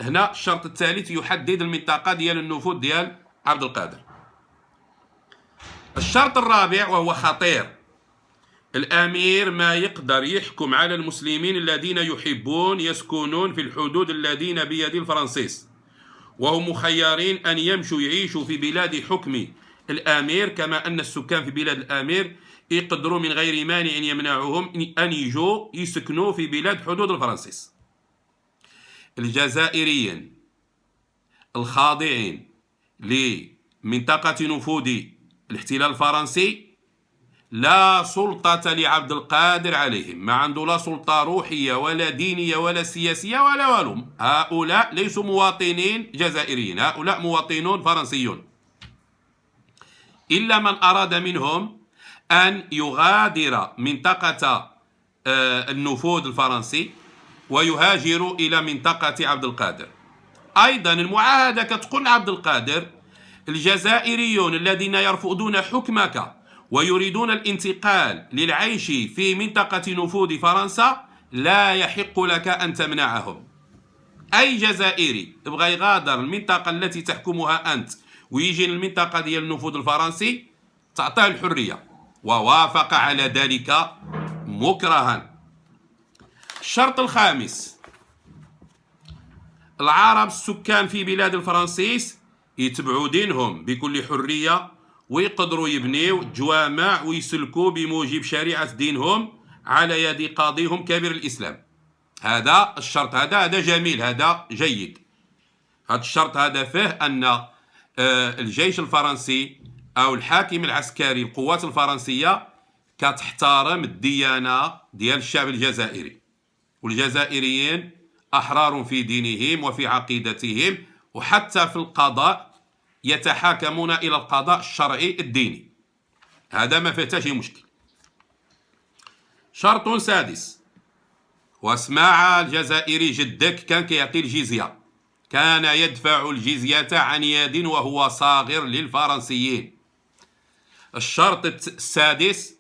هنا الشرط الثالث يحدد المنطقة ديال النفوذ ديال عبد القادر. الشرط الرابع وهو خطير، الأمير ما يقدر يحكم على المسلمين الذين يحبون يسكنون في الحدود الذين بيد الفرنسيس، وهم مخيرين أن يمشوا يعيشوا في بلاد حكم الأمير، كما أن السكان في بلاد الأمير يقدروا من غير مانع يمنعهم أن يجوا يسكنوا في بلاد حدود الفرنسيس. الجزائريين الخاضعين لمنطقة نفوذ الاحتلال الفرنسي لا سلطة لعبد القادر عليهم، ما عنده لا سلطة روحية ولا دينية ولا سياسية ولا والو. هؤلاء ليسوا مواطنين جزائريين، هؤلاء مواطنون فرنسيون، إلا من أراد منهم أن يغادر منطقة النفوذ الفرنسي ويهاجر إلى منطقة عبد القادر. أيضا المعاهدة كتقول عبد القادر الجزائريون الذين يرفضون حكمك ويريدون الانتقال للعيش في منطقة نفوذ فرنسا لا يحق لك أن تمنعهم. أي جزائري يبغى يغادر المنطقة التي تحكمها أنت ويجي للمنطقة ديال النفوذ الفرنسي تعطيه الحرية. ووافق على ذلك مكرها. الشرط الخامس: العرب السكان في بلاد الفرنسيس يتبعوا دينهم بكل حرية، ويقدروا يبنيو جوامع ويسلكوا بموجب شريعة دينهم على يد قاضيهم كبير الإسلام. هذا الشرط هذا جميل، هذا جيد. هذا الشرط هذا فيه أن الجيش الفرنسي أو الحاكم العسكري القوات الفرنسية كتحترم الديانة ديال الشعب الجزائري، والجزائريين أحرار في دينهم وفي عقيدتهم، وحتى في القضاء يتحاكمون إلى القضاء الشرعي الديني. هذا ما فيه حتى شي مشكل. شرط سادس: واسمع الجزائري جدك كان كيعطي الجزية، كان يدفع الجزية عن يد وهو صاغر للفرنسيين. الشرط السادس: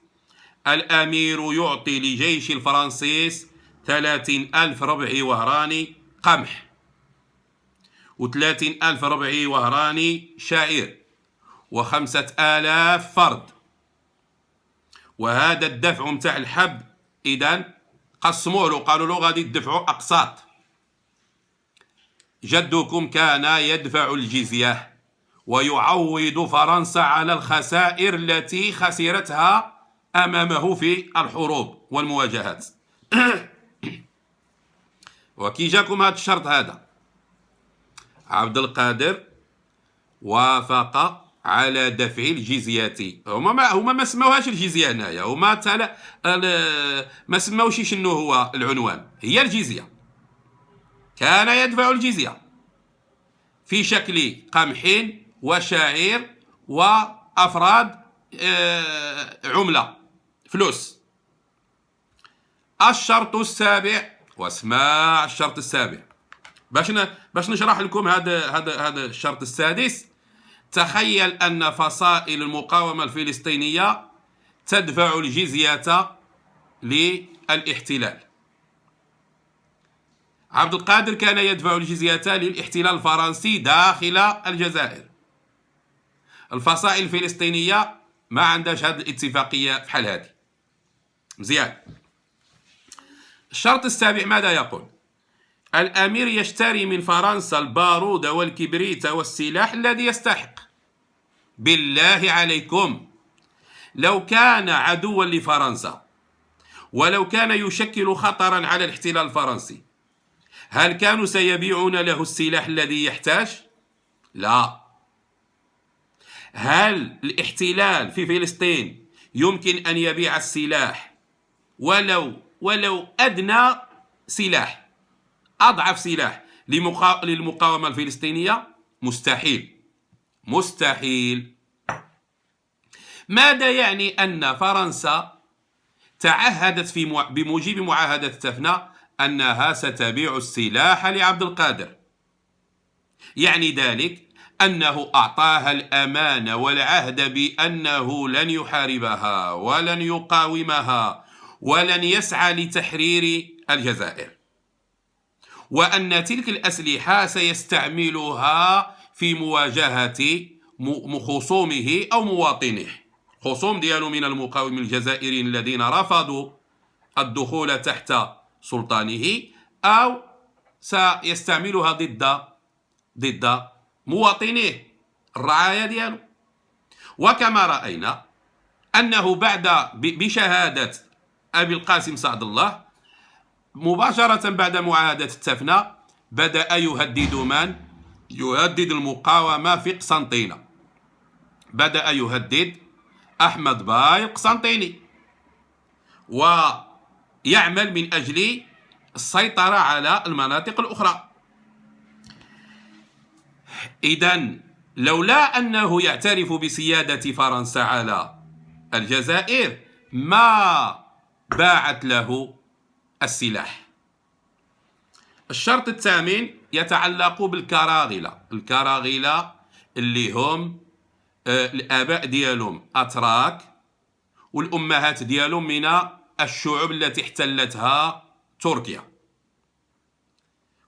الأمير يعطي لجيش الفرنسيس 30,000 ربع وهراني قمح، و30,000 ربع وهراني شعير، و5,000 فرد. وهذا الدفع متاع الحب إذن قسموا له، قالوا له غادي تدفعوا أقساط. جدكم كان يدفع الجزية ويعوض فرنسا على الخسائر التي خسرتها أمامه في الحروب والمواجهات. وكي جاكم هذا الشرط هذا، عبد القادر وافق على دفع الجزية. هما ما سموهاش الجزية هنايا، هما ما سموش شنو هو العنوان، هي الجزية. كان يدفع الجزية في شكل قمح وشعير وأفراد عملة فلوس. الشرط السابع: واسمع الشرط السابع باش نشرح لكم هذا الشرط السادس. تخيل أن فصائل المقاومة الفلسطينية تدفع الجزية للاحتلال. عبد القادر كان يدفع الجزية للاحتلال الفرنسي داخل الجزائر. الفصائل الفلسطينية ما عندهاش هذه الاتفاقية بحال هذه. مزيان. الشرط السابع ماذا يقول؟ الأمير يشتري من فرنسا البارود والكبريت والسلاح الذي يستحق. بالله عليكم، لو كان عدوا لفرنسا ولو كان يشكل خطرا على الاحتلال الفرنسي، هل كانوا سيبيعون له السلاح الذي يحتاج؟ لا. هل الاحتلال في فلسطين يمكن أن يبيع السلاح ولو أدنى سلاح، أضعف سلاح للمقاومة الفلسطينية؟ مستحيل. مستحيل. ماذا يعني أن فرنسا تعهدت بموجب معاهدة تفنى أنها ستبيع السلاح لعبد القادر؟ يعني ذلك أنه أعطاها الأمان والعهد بأنه لن يحاربها ولن يقاومها ولن يسعى لتحرير الجزائر، وأن تلك الأسلحة سيستعملها في مواجهة خصومه أو مواطنيه، خصوم ديالو من المقاومين الجزائريين الذين رفضوا الدخول تحت سلطانه، أو سيستعملها ضد مواطنيه الرعاية ديالو. وكما رأينا أنه بشهادة أبي القاسم سعد الله مباشرة بعد معاهدة التفنى بدأ يهدد المقاومة في قسنطينة، بدأ يهدد أحمد باي القسنطيني، ويعمل من أجل السيطرة على المناطق الأخرى. إذن لولا أنه يعترف بسيادة فرنسا على الجزائر ما باعت له السلاح. الشرط الثامن يتعلق بالكراغلة. الكراغلة اللي هم الآباء ديالهم أتراك والأمهات ديالهم من الشعوب التي احتلتها تركيا.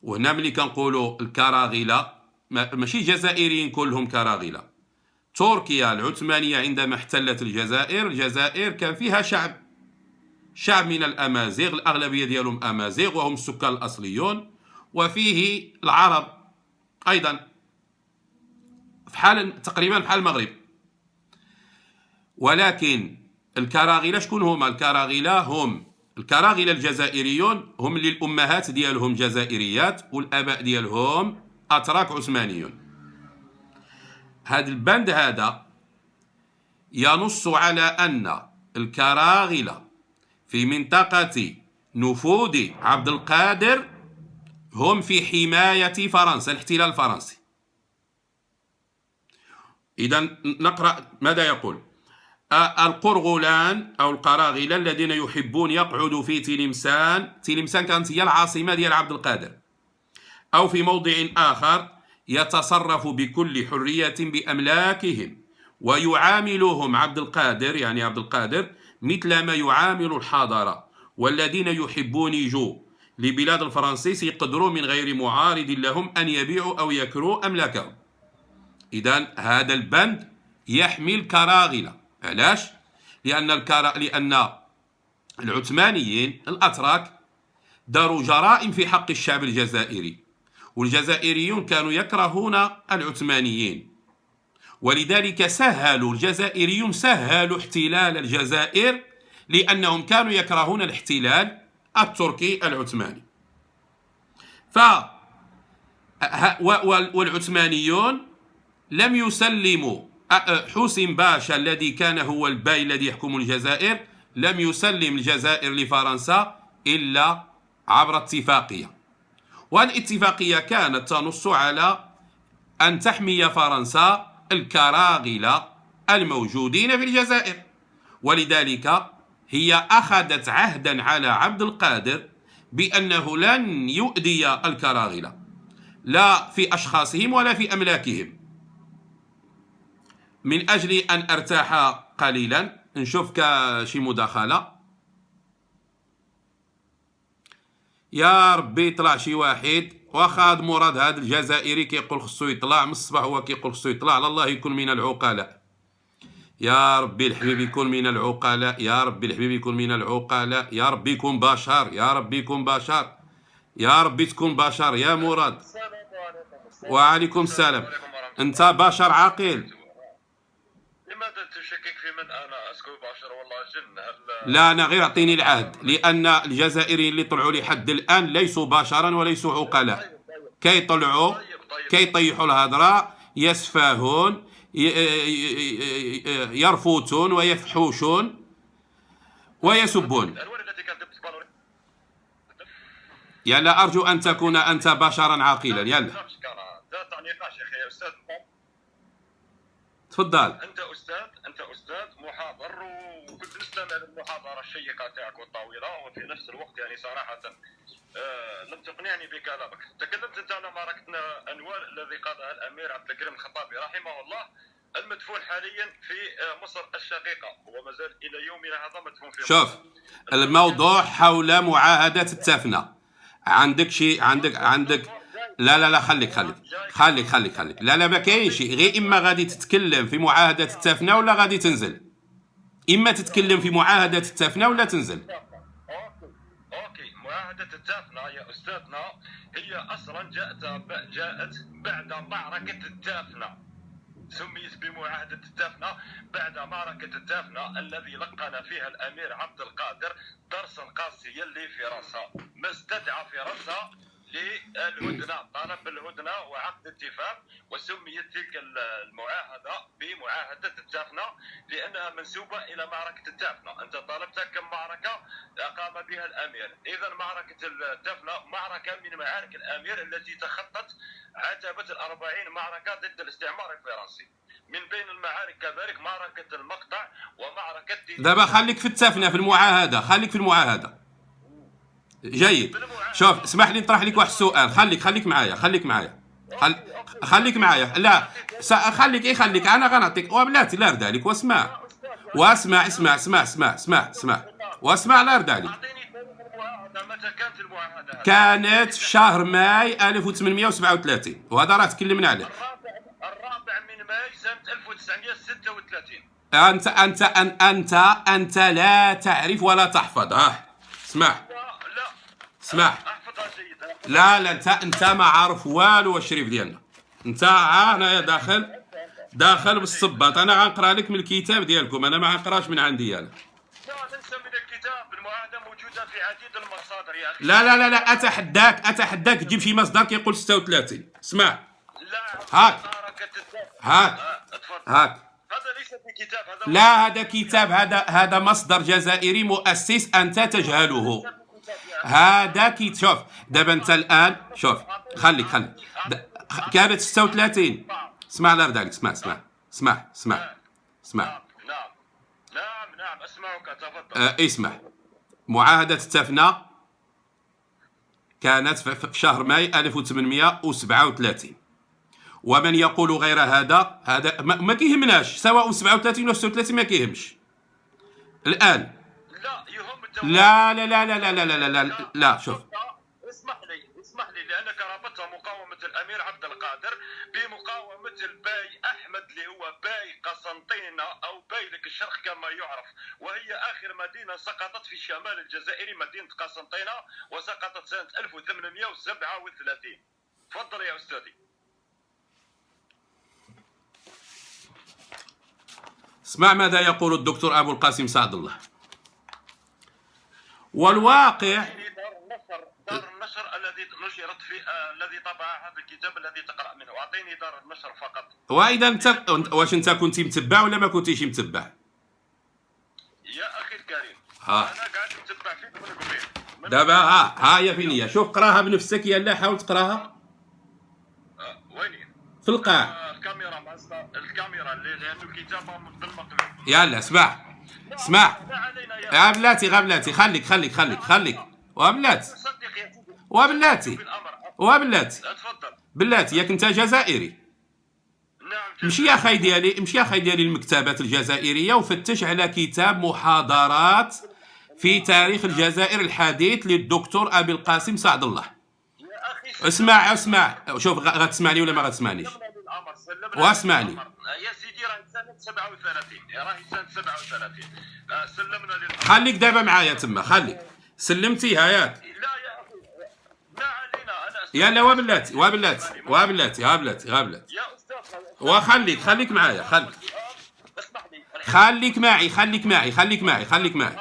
وهنا ملي كنقولوا الكراغلة ماشي جزائريين كلهم كراغلة. تركيا العثمانية عندما احتلت الجزائر كان فيها شعب شعب من الأمازيغ، الأغلبية ديالهم أمازيغ وهم السكان الأصليون، وفيه العرب أيضا تقريبا بحال المغرب. ولكن الكراغلة شكون هما؟ الكراغلة الجزائريون هم اللي الأمهات ديالهم جزائريات والآباء ديالهم أتراك عثمانيون. هذا البند هذا ينص على أن الكراغلة في منطقة نفوذ عبد القادر هم في حماية فرنسا، الاحتلال الفرنسي. إذا نقرأ ماذا يقول: القرغلان أو القراغلة الذين يحبون يقعدوا في تلمسان كانت هي العاصمة ديال عبد القادر، أو في موضع آخر، يتصرف بكل حرية بأملاكهم ويعاملهم عبد القادر، يعني عبد القادر، مثل ما يعامل الحضارة، والذين يحبون يجوا لبلاد الفرنسيس يقدروا من غير معارض لهم أن يبيعوا أو يكروا أملاكهم. إذن هذا البند يحمي الكراغلة. علاش؟ لأن العثمانيين الأتراك داروا جرائم في حق الشعب الجزائري، والجزائريون كانوا يكرهون العثمانيين، ولذلك الجزائريون سهلوا احتلال الجزائر، لأنهم كانوا يكرهون الاحتلال التركي العثماني. والعثمانيون لم يسلموا حسين باشا الذي كان هو الباي الذي يحكم الجزائر، لم يسلم الجزائر لفرنسا إلا عبر اتفاقية، والاتفاقية كانت تنص على أن تحمي فرنسا الكراغلة الموجودين في الجزائر. ولذلك هي أخذت عهدا على عبد القادر بأنه لن يؤذي الكراغلة، لا في أشخاصهم ولا في أملاكهم. من أجل أن أرتاح قليلا نشوف شي مداخلة. يا ربي طلع شي واحد، واخا مراد هذا الجزائري كيقول خصو يطلع من الصباح، هو كيقول خصو يطلع، على الله يكون من العقلاء. يا ربي الحبيب يكون من العقلاء، يا ربي الحبيب يكون من العقلاء، يا ربي يكون بشر، يا ربي يكون بشر، يا ربي تكون بشر يا مراد. وعليكم السلام. انت بشر عاقل. لماذا تشكك في من انا؟ اسكو بشر والله جن؟ لا انا غير اعطيني العهد، لان الجزائريين اللي طلعوا لحد الان ليسوا بشرا وليسوا عقلاء. كيطلعوا كيطيحوا الهضره، يسفهون، يرفوتون ويفحوشون ويسبون. يلا ارجو ان تكون انت بشرا عاقلا. يلا تفضل. انت استاذ محاضر، وكنت نستمع للمحاضره الشيقه تاعك والطويله، وفي نفس الوقت يعني صراحه لم تقنعني بكلامك. تكلمت انت على معركه انوار الذي قادها الامير عبد الكريم الخطابي رحمه الله، المدفون حاليا في مصر الشقيقه، وما زال الى يومنا هذا مدفون في شوف مصر. الموضوع حول معاهده التافنه. عندك شي عندك لا خليك لا ما كاينش شيء، غير اما غادي تتكلم في معاهده التافنه ولا غادي تنزل، اما تتكلم في معاهده التافنه ولا تنزل. اوكي معاهده التافنه يا استاذنا هي اصلا جاءت بعد معركه التافنه، سميت بمعاهده التافنه بعد معركه التافنه الذي لقن فيها الامير عبد القادر درسا قاسيا لفرنسا، ما استدعى فرنسا للهدنه، طلب بالهدنه وعقد اتفاق، وسميت تلك المعاهده بمعاهده التافنه لانها منسوبه الى معركه التافنه. انت طلبت كم معركه قام بها الامير، اذا معركه التافنه معركه من معارك الامير التي تخطت عتبه ال40 معركه ضد الاستعمار الفرنسي. من بين المعارك كذلك معركه المقطع ومعركه دابا خليك في التافنه، في المعاهده، خليك في المعاهده. جيد. شوف اسمح لي نطرح لك واحد السؤال. خليك معايا خليك معايا. لا خليك انا غنعطيك وبلاتي لا رد عليك. واسمع واسمع لا رد عليك. متى كانت المعاهده؟ كانت في شهر ماي 1837، وهذا راه تكلمنا عليه. الرابع من ماي سنه 1936. أنت لا تعرف ولا تحفظ. اسمع لا اسمع. احفظها جيدا. لا انت ما عارف والو الشريف ديالنا. انت انايا داخل بالصباط. انا غنقرا لك من الكتاب ديالكم، انا ما غنقراش من عندي انا. لا ليس من الكتاب، المعاهده موجوده في عديد المصادر يا اخي. لا اتحداك تجيب شي مصدر كيقول 36. اسمع لا هاك. هاك تفضل. هاك. هذا ليس في كتاب، هذا لا هذا كتاب، هذا مصدر جزائري مؤسس انت تجهله. هذا كي شوف دابا انت الان شوف خليك كانت 36. اسمع الله يرضى عليك. اسمع نعم اسمعك تفضل. اسمع. معاهدة التفنة كانت في شهر ماي 1837. ومن يقول غير هذا ما كيهمناش، سواء 37 ولا 36 ما كيهمش الان. لا يهم التوقيت. لا شوف اسمح لي لانك ربطت مقاومه الامير عبد القادر بمقاومه الباي احمد اللي هو باي قسنطينه او باي لك الشرق كما يعرف، وهي اخر مدينه سقطت في الشمال الجزائري، مدينه قسنطينه، وسقطت سنه 1837. تفضل يا استاذي. اسمع ماذا يقول الدكتور ابو القاسم سعد الله. والواقع دار النشر الذي نشرت في الذي طبع هذا الكتاب الذي تقرا منه، اعطيني دار النشر فقط. واذا انت واش انت كنت متبع ولا ما كنتيش متبع؟ يا اخي الكريم ها. انا قاعد نتبع فيك من قبيل. دابا ها هي فين هي. شوف قراها بنفسك يلا، حاول تقراها. ويني؟ في القاع. الكاميرا الكاميرا لانه الكتاب بالمقلوب. يلا اسمع يا بلاتي خليك وبلاتي تفضل. بلاتي ياك انت جزائري. نعم مشي يا خاي ديالي المكتبات الجزائريه وفتش على كتاب محاضرات في تاريخ الجزائر الحديث للدكتور ابي القاسم سعد الله. يا اخي اسمع شوف غتسمعني ولا ما غتسمعنيش؟ واسمعني يا سيدي راهي سنه 37 راهي سنه 37 سلمنا للامر. خليك دابا معايا تما سلمتيها ياك. لا يا اخي ما علينا انا يلا وبلاتي يا استاذ وخليك معايا اسمح لي خليك معي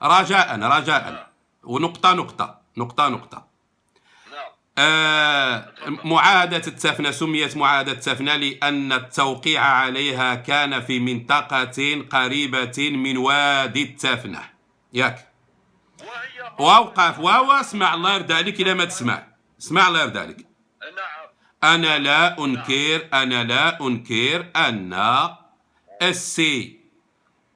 رجاء ونقطة. معاهدة التفنة سميت معاهدة التفنة لأن التوقيع عليها كان في منطقة قريبة من وادي التفنة ياك. وأوقف اسمع الله يرضى عليك. إلا ما تسمع اسمع الله يرضى عليك. نعم أنا لا أنكر أن السي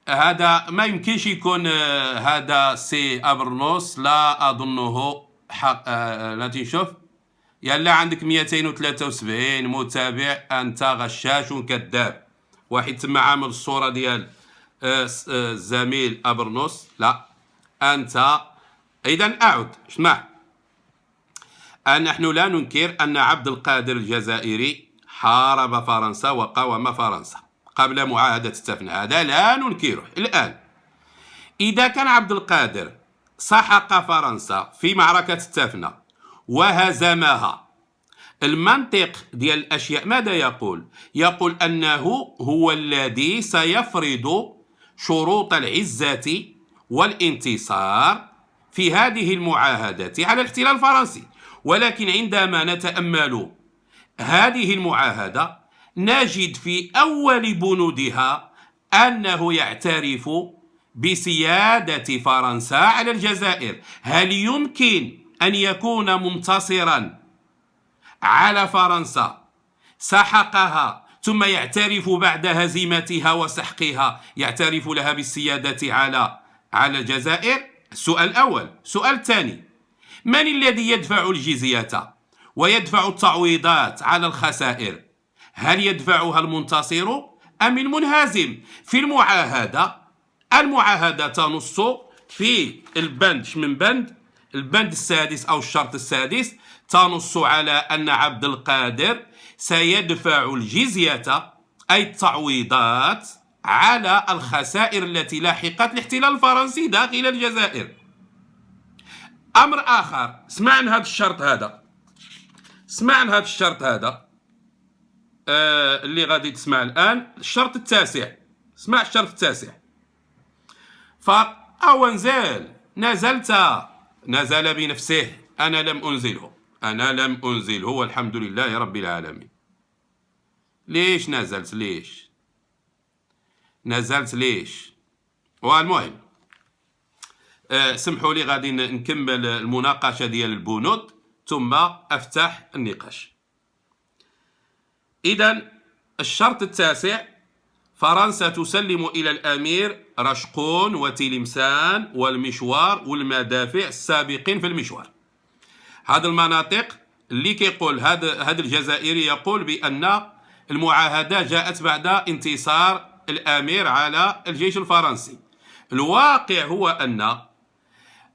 هذا ما يمكنش يكون هذا سي أبرنوس، لا أظنه حق. لا تنشوف يلا عندك 273 متابع، أنت غشاش وكذاب. واحد تما عامل الصورة ديال الزميل أبرنوس. لا أنت إذا أعد. اسمع نحن لا ننكر أن عبد القادر الجزائري حارب فرنسا وقاوم فرنسا قبل معاهدة التفنة، هذا لا ننكره. الآن إذا كان عبد القادر سحق فرنسا في معركة التفنة وهزمها، المنطق ديال الأشياء ماذا يقول؟ يقول أنه هو الذي سيفرض شروط العزة والانتصار في هذه المعاهدة على الاحتلال الفرنسي. ولكن عندما نتأمل هذه المعاهدة نجد في أول بنودها أنه يعترف بسيادة فرنسا على الجزائر. هل يمكن أن يكون منتصرا على فرنسا سحقها ثم يعترف بعد هزيمتها وسحقها يعترف لها بالسيادة على الجزائر؟ السؤال الأول. السؤال الثاني، من الذي يدفع الجزية ويدفع التعويضات على الخسائر؟ هل يدفعها المنتصر أم المنهزم؟ في المعاهدة تنص في البند السادس أو الشرط السادس، تنص على أن عبد القادر سيدفع الجزية أي التعويضات على الخسائر التي لاحقت الاحتلال الفرنسي داخل الجزائر. أمر آخر، اسمع عن هذا الشرط هذا، اسمع عن هذا الشرط هذا اللي غادي تسمع الآن. الشرط التاسع، اسمع الشرط التاسع. فأو نزل بنفسه، أنا لم أنزله والحمد لله رب العالمين. ليش نزلت ليش؟ والمهم سمحوا لي غادي نكمل المناقشة ديال البنود ثم أفتح النقاش. إذن الشرط التاسع: فرنسا تسلم إلى الأمير رشقون وتلمسان والمشوار والمدافع السابقين في المشوار. هذه المناطق اللي كيقول هذا الجزائري يقول بأن المعاهدة جاءت بعد انتصار الأمير على الجيش الفرنسي. الواقع هو أن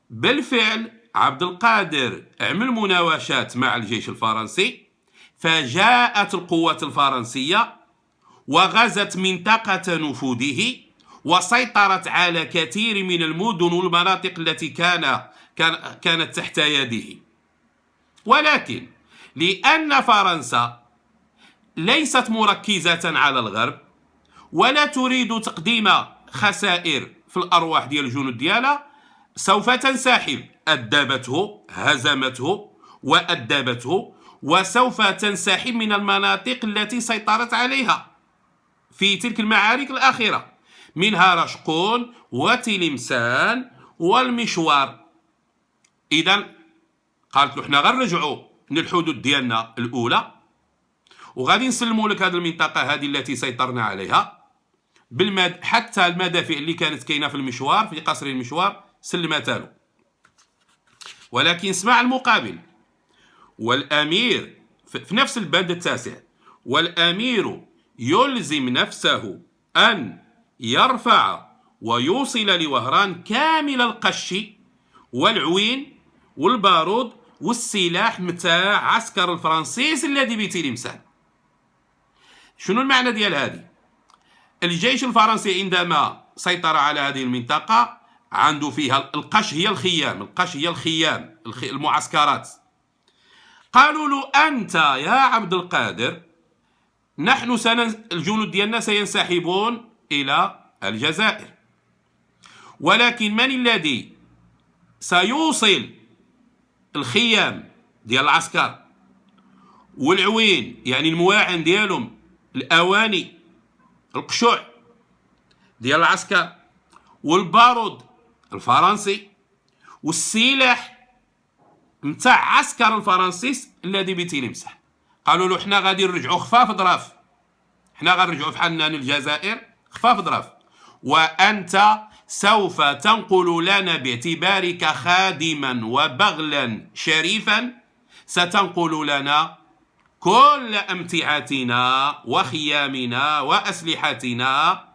بالفعل عبد القادر عمل مناوشات مع الجيش الفرنسي، فجاءت القوات الفرنسية وغزت منطقة نفوذه وسيطرت على كثير من المدن والمناطق التي كانت تحت يده. ولكن لأن فرنسا ليست مركزة على الغرب ولا تريد تقديم خسائر في الأرواح ديال الجنود ديالها، سوف تنسحب. أدبته، هزمته وأدبته، وسوف تنسحب من المناطق التي سيطرت عليها في تلك المعارك الأخيرة، منها رشقون وتلمسان والمشوار. إذن قالت له حنا غنرجعوا للحدود ديالنا الأولى وغادي نسلموا لك هذه المنطقة هذه التي سيطرنا عليها حتى المدافع اللي كانت كاينة في المشوار، في قصر المشوار، سلمتها له. ولكن اسمع المقابل: والأمير في نفس البند التاسع: والأمير يلزم نفسه أن يرفع ويوصل لوهران كامل القش والعوين والبارود والسلاح متاع عسكر الفرنسيس الذي بتلمسان. شنو المعنى ديال هذه؟ الجيش الفرنسي عندما سيطر على هذه المنطقة عنده فيها القش هي الخيام، المعسكرات. قالوا له أنت يا عبد القادر نحن الجنود ديالنا سينسحبون إلى الجزائر، ولكن من الذي سيوصل الخيام ديال العسكر والعوين، يعني المواعن ديالهم، الأواني، القشوع ديال العسكر، والبارود الفرنسي، والسلاح متاع عسكر الفرنسيس الذي بتلمسه. قالوا له حنا غادي نرجعوا خفاف ظراف، حنا غنرجعوا بحالنا للجزائر خفاف ظراف، وأنت سوف تنقل لنا باعتبارك خادما وبغلا شريفا، ستنقل لنا كل أمتعتنا وخيامنا وأسلحتنا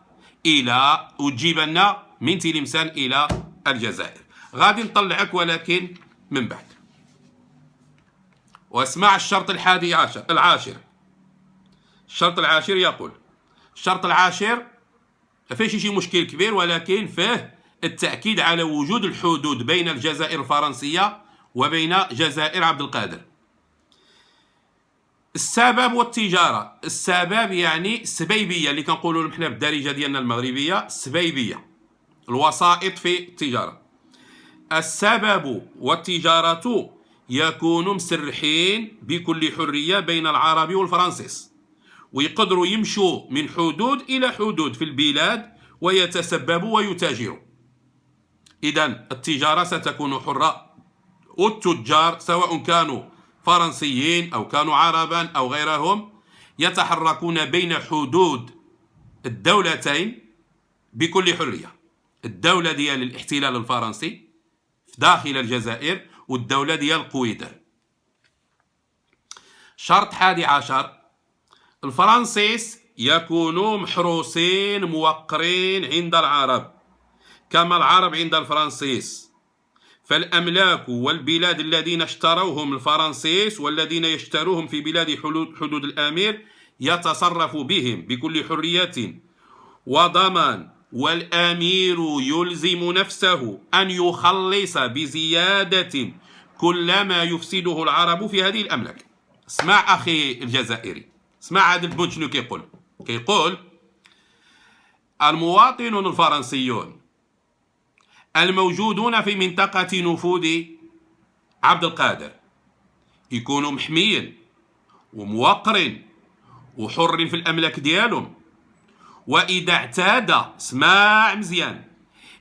إلى وتجيبنا من تلمسان إلى الجزائر. غادي نطلعك ولكن من بعد. واسمع الشرط العاشر. الشرط العاشر يقول: الشرط العاشر فيه شي مشكل كبير، ولكن فيه التأكيد على وجود الحدود بين الجزائر الفرنسية وبين جزائر عبد القادر. السبب والتجارة. السبب يعني السبيبية اللي كنقولوا لهم حنا بالدارجة ديالنا المغربية، السبيبية، الوسائط في التجارة. السبب والتجارة يكونوا مسرحين بكل حرية بين العرب والفرنسيس، ويقدروا يمشوا من حدود إلى حدود في البلاد ويتسببوا ويتاجروا. إذن التجارة ستكون حرة، والتجار سواء كانوا فرنسيين أو كانوا عربا أو غيرهم يتحركون بين حدود الدولتين بكل حرية. الدولة ديال الاحتلال الفرنسي داخل الجزائر والدولة ديال قويدر. شرط 11: الفرنسيس يكونوا محروسين موقرين عند العرب كما العرب عند الفرنسيس، فالأملاك والبلاد الذين اشتروهم الفرنسيس والذين يشتروهم في بلاد حدود الأمير يتصرف بهم بكل حرية وضمان والأمير يلزم نفسه أن يخلص بزيادة كل ما يفسده العرب في هذه الأملاك. اسمع أخي الجزائري، اسمع هذا البنت شنو كيقول. كيقول المواطنون الفرنسيون الموجودون في منطقة نفوذ عبد القادر يكونوا محميين وموقرين وحر في الأملاك ديالهم، وإذا اعتاد، اسمع مزيان،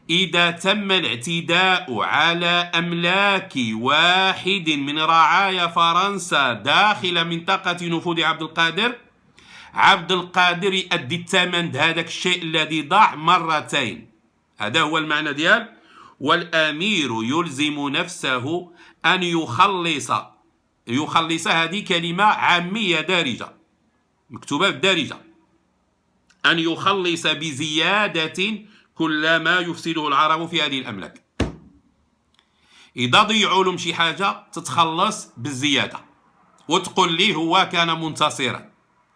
إذا تم الاعتداء على أملاك واحد من رعايا فرنسا داخل منطقة نفوذ عبد القادر يؤدي الثمن هذاك الشيء الذي ضاع مرتين. هذا هو المعنى ديال والأمير يلزم نفسه أن يخلص. هذه كلمة عامية دارجة مكتوبة بالدارجة، أن يخلص بزيادة كل ما يفسده العرب في هذه الأملاك. إذا ضيعوا لهم شي حاجة تتخلص بالزيادة، وتقول لي هو كان منتصرا،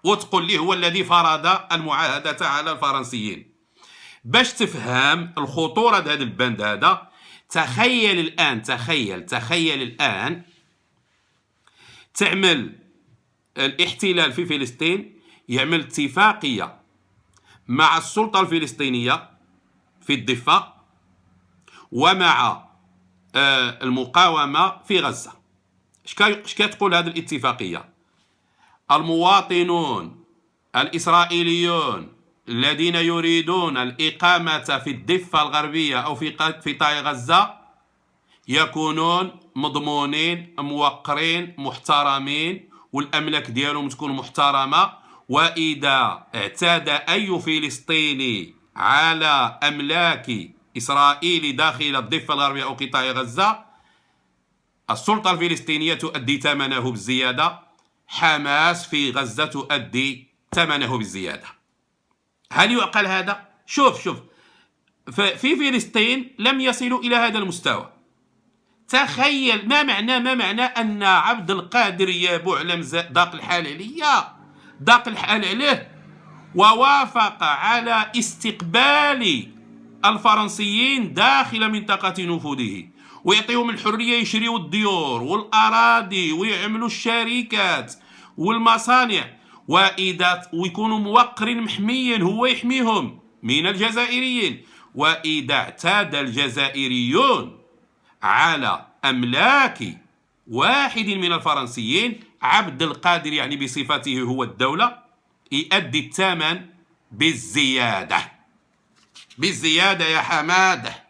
وتقول لي هو الذي فرض المعاهدة على الفرنسيين. باش تفهم الخطورة هذا البند هذا، تخيل الآن تعمل الاحتلال في فلسطين، يعمل اتفاقية مع السلطة الفلسطينية في الضفة ومع المقاومة في غزة. اش كتقول هذه الاتفاقية؟ المواطنون الإسرائيليون الذين يريدون الإقامة في الضفة الغربية أو في قطاع غزة يكونون مضمونين موقرين محترمين، والأملاك ديالهم تكون محترمة. وإذا اعتاد أي فلسطيني على أملاك إسرائيل داخل الضفة الغربية أو قطاع غزة، السلطة الفلسطينية تؤدي ثمنه بالزيادة، حماس في غزة تؤدي ثمنه بالزيادة. هل يعقل هذا؟ شوف في فلسطين لم يصلوا إلى هذا المستوى. تخيل ما معنى أن عبد القادر يابو على ضاق الحال عليه ووافق على استقبال الفرنسيين داخل منطقة نفوذه، ويعطيهم الحرية يشريوا الديور والأراضي ويعملوا الشركات والمصانع، ويكونوا موقرين محميين، هو يحميهم من الجزائريين. وإذا اعتاد الجزائريون على أملاك واحد من الفرنسيين، عبد القادر يعني بصفته هو الدولة يؤدي الثمن بالزيادة يا حماده،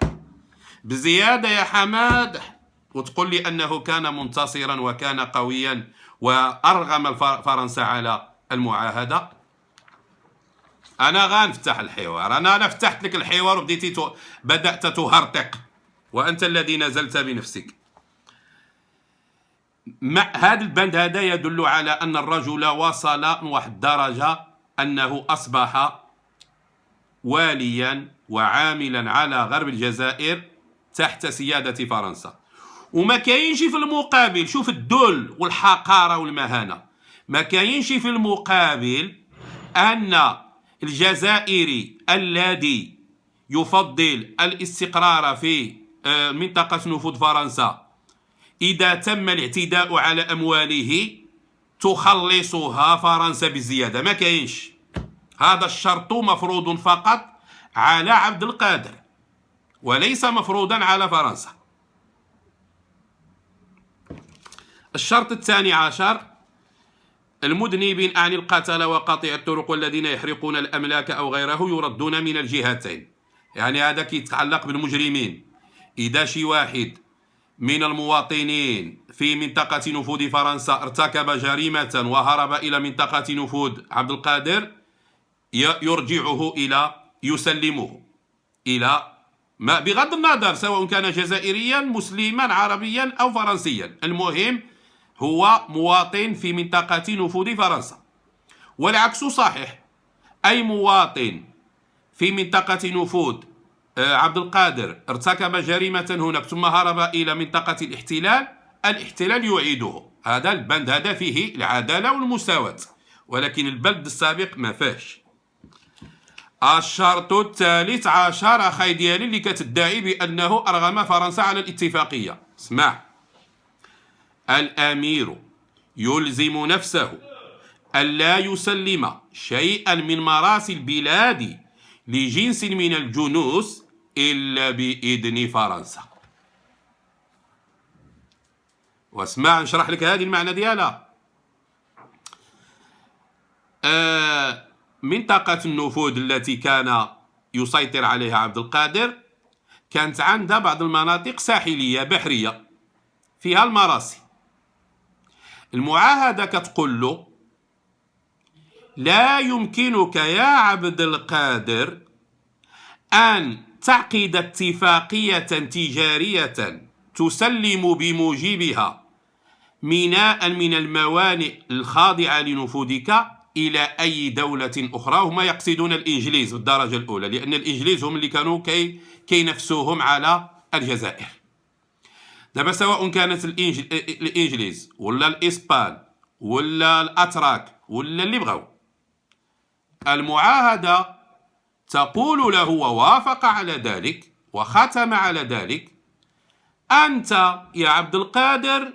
بزيادة يا حماده، وتقول لي أنه كان منتصرا وكان قويا وأرغم فرنسا على المعاهدة. أنا غنفتح الحوار، أنا فتحت لك الحوار بدأت تهرطق وأنت الذي نزلت بنفسك. هذا البند هذا يدل على أن الرجل وصل واحد الدرجة أنه أصبح واليا وعاملا على غرب الجزائر تحت سيادة فرنسا. وما كاينش في المقابل، شوف الذل والحقارة والمهانة، ما كاينش في المقابل أن الجزائري الذي يفضل الاستقرار في منطقة نفوذ فرنسا إذا تم الاعتداء على أمواله تخلصها فرنسا بالزيادة، ما كاينش. هذا الشرط مفروض فقط على عبد القادر وليس مفروضا على فرنسا. الشرط الثاني عشر: المذنبين أعني القتلة وقاطع الطرق والذين يحرقون الأملاك أو غيره يردون من الجهتين. يعني هذا كيتعلق بالمجرمين. إذا شي واحد من المواطنين في منطقة نفوذ فرنسا ارتكب جريمة وهرب إلى منطقة نفوذ عبد القادر يرجعه يسلمه إلى بغض النظر سواء كان جزائريا مسلما عربيا أو فرنسيا، المهم هو مواطن في منطقة نفوذ فرنسا. والعكس صحيح، أي مواطن في منطقة نفوذ عبد القادر ارتكب جريمة هناك ثم هرب إلى منطقة الاحتلال يعيده. هذا البند هذا فيه العدالة والمساواة، ولكن البند السابق ما فيهش. الشرط الثالث عشر أخي ديالي اللي كتدعي بأنه أرغم فرنسا على الاتفاقية. اسمع، الأمير يلزم نفسه ألا يسلم شيئا من مراسي البلاد لجنس من الجنوس إلا بإذن فرنسا. واسمع نشرح لك هذه المعنى ديالها. منطقة النفوذ التي كان يسيطر عليها عبد القادر كانت عندها بعض المناطق ساحلية بحرية فيها المراسي. المعاهدة كتقول له لا يمكنك يا عبد القادر أن تعقد اتفاقية تجارية تسلم بموجبها ميناء من الموانئ الخاضعة لنفوذك إلى أي دولة أخرى. هما يقصدون الإنجليز بالدرجة الأولى، لأن الإنجليز هم اللي كانوا كينافسوهم على الجزائر. دابا سواء كانت الإنجليز ولا الإسبان ولا الأتراك ولا اللي بغاو، المعاهدة تقول له ووافق على ذلك وختم على ذلك: أنت يا عبد القادر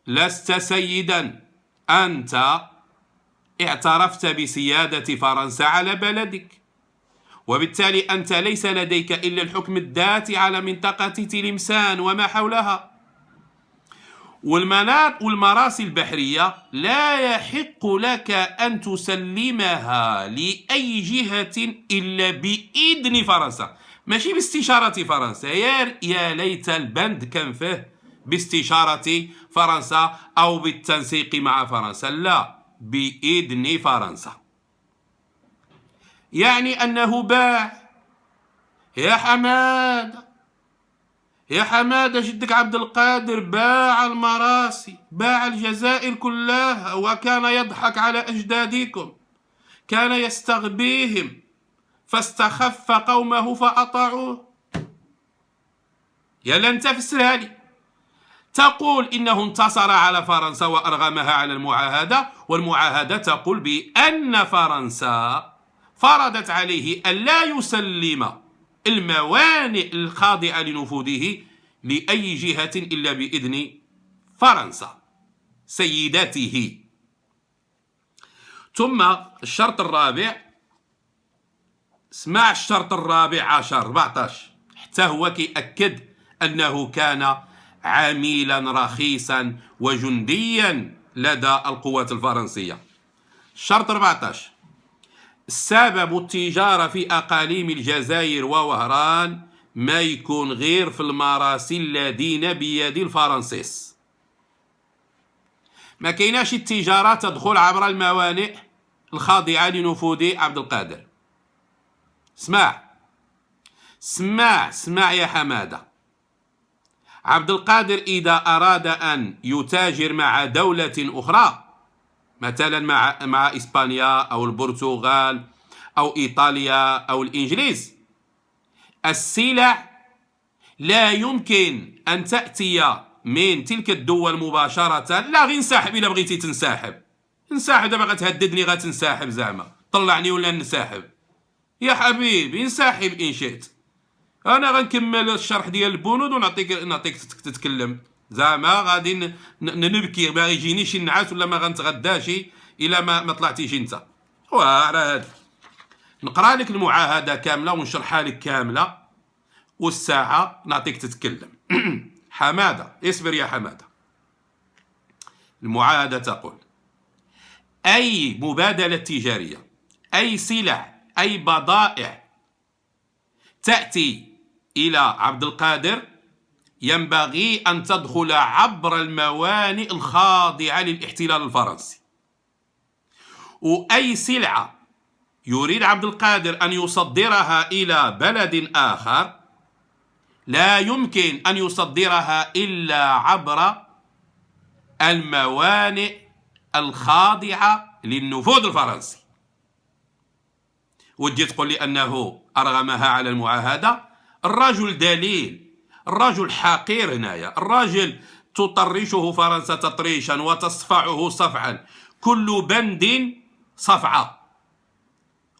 لست سيدا، أنت اعترفت بسيادة فرنسا على بلدك، وبالتالي أنت ليس لديك إلا الحكم الذاتي على منطقة تلمسان وما حولها، والمراسي البحرية لا يحق لك أن تسلمها لأي جهة إلا بإذن فرنسا، ماشي باستشارة فرنسا. يا ليت البند كان فيه باستشارة فرنسا أو بالتنسيق مع فرنسا، لا، بإذن فرنسا. يعني أنه باع يا حمادة جدك عبد القادر باع المراسي، باع الجزائر كلها، وكان يضحك على أجدادكم، كان يستغبيهم فاستخف قومه فأطاعوه. يلا أنت فسرها لي. تقول إنه انتصر على فرنسا وأرغمها على المعاهدة، والمعاهدة تقول بأن فرنسا فرضت عليه أن لا يسلم الموانئ الخاضعة لنفوذه لأي جهة إلا بإذن فرنسا سيدته. ثم الشرط الرابع، اسمع الشرط الرابع عشر 14 حتى هو كيأكد أنه كان عميلا رخيصا وجنديا لدى القوات الفرنسية. الشرط 14: السبب التجارة في أقاليم الجزائر ووهران ما يكون غير في المراسي الذين بيد الفرنسيس. ما كايناش التجارة تدخل عبر الموانئ الخاضعة لنفوذ عبد القادر. اسمع يا حمادة، عبد القادر إذا أراد أن يتاجر مع دولة أخرى، مثلا مع إسبانيا أو البرتغال أو إيطاليا أو الإنجليز، السلع لا يمكن أن تأتي من تلك الدول مباشرة. لا غير نسحب، إلا بغيتي تنسحب دابا غتهددني غتنسحب، زعما طلعني ولا نسحب؟ يا حبيبي انسحب إن شئت، أنا غنكمل الشرح ديال البنود ونعطيك تتكلم. زعما غادي نبكي، ما يجينيش النعاس ولا ما غنتغداش إلا ما طلعتيش انت. وعلى هذا نقرا لك المعاهدة كاملة ونشرحها لك كاملة، والساعة نعطيك تتكلم. حمادة اصبر يا حمادة. المعاهدة تقول: أي مبادلة تجارية، أي سلع، أي بضائع تأتي إلى عبد القادر ينبغي أن تدخل عبر الموانئ الخاضعة للاحتلال الفرنسي. وأي سلعة يريد عبد القادر أن يصدرها إلى بلد آخر لا يمكن أن يصدرها إلا عبر الموانئ الخاضعة للنفوذ الفرنسي. وتجي تقول لي أنه أرغمها على المعاهدة؟ الرجل دليل، الرجل حقير هنايا، الرجل تطرشه فرنسا تطريشا وتصفعه صفعا، كل بند صفعة.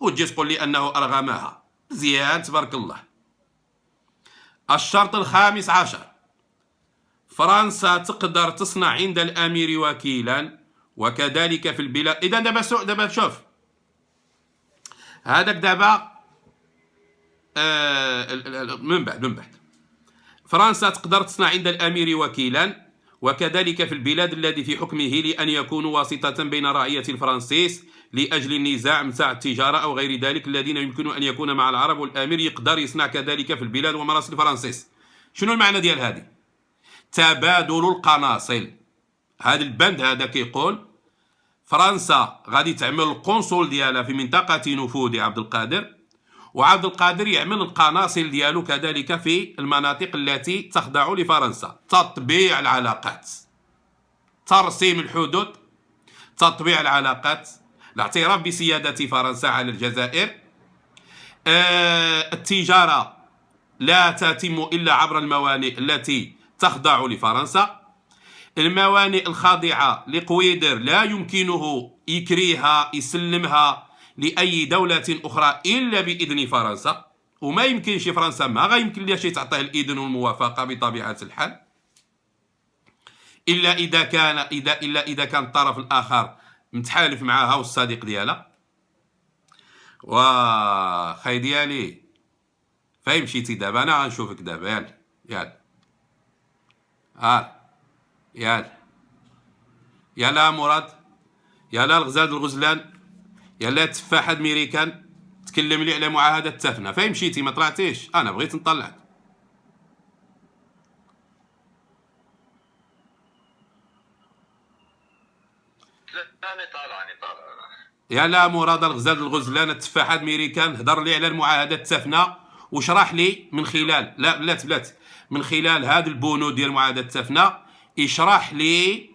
وتجي تقول لي أنه أرغمها. مزيان تبارك الله. الشرط الخامس عشر: فرنسا تقدر تصنع عند الأمير وكيلا وكذلك في البلاد. إذا دابا شوف هذاك دابا من بعد فرنسا تقدر تصنع عند الأمير وكيلا وكذلك في البلاد الذي في حكمه لأن يكونوا واسطة بين رعية الفرنسيس لأجل النزاع متاع التجارة أو غير ذلك الذين يمكن أن يكون مع العرب، والأمير يقدر يصنع كذلك في البلاد ومراسل الفرنسيس. شنو المعنى ديال هذه؟ تبادل القناصل. هذا البند هذا كيقول فرنسا غادي تعمل القنصل ديالها في منطقة نفوذ عبد القادر، وعبد القادر يعمل القناصل ديالو كذلك في المناطق التي تخضع لفرنسا. تطبيع العلاقات، ترسيم الحدود، تطبيع العلاقات، الاعتراف بسيادة فرنسا على الجزائر. التجارة لا تتم إلا عبر الموانئ التي تخضع لفرنسا. الموانئ الخاضعة لقويدر لا يمكنه يكريها يسلمها لأي دولة أخرى إلا بإذن فرنسا، وما يمكنش فرنسا ما غيمكن لهاش تعطيه الإذن والموافقة بطبيعة الحال إلا إذا كان الطرف الآخر متحالف معها والصديق ديالها. وخاي ديالي فاين مشيتي دابا؟ أنا غنشوفك دابا. يلا مراد، يلا الغزال الغزلان، يلا التفاحة الميريكان، تكلم لي على معاهدة تافنة. فاين مشيتي؟ ما طلعتيش. أنا بغيت نطلعك. طالع. يلا مراد الغزال الغزلان، التفاحة الميريكان، هضر لي على المعاهدة التافنة وشرح لي من خلال بلات من خلال هذا البنود ديال المعاهدة التافنة، اشرح لي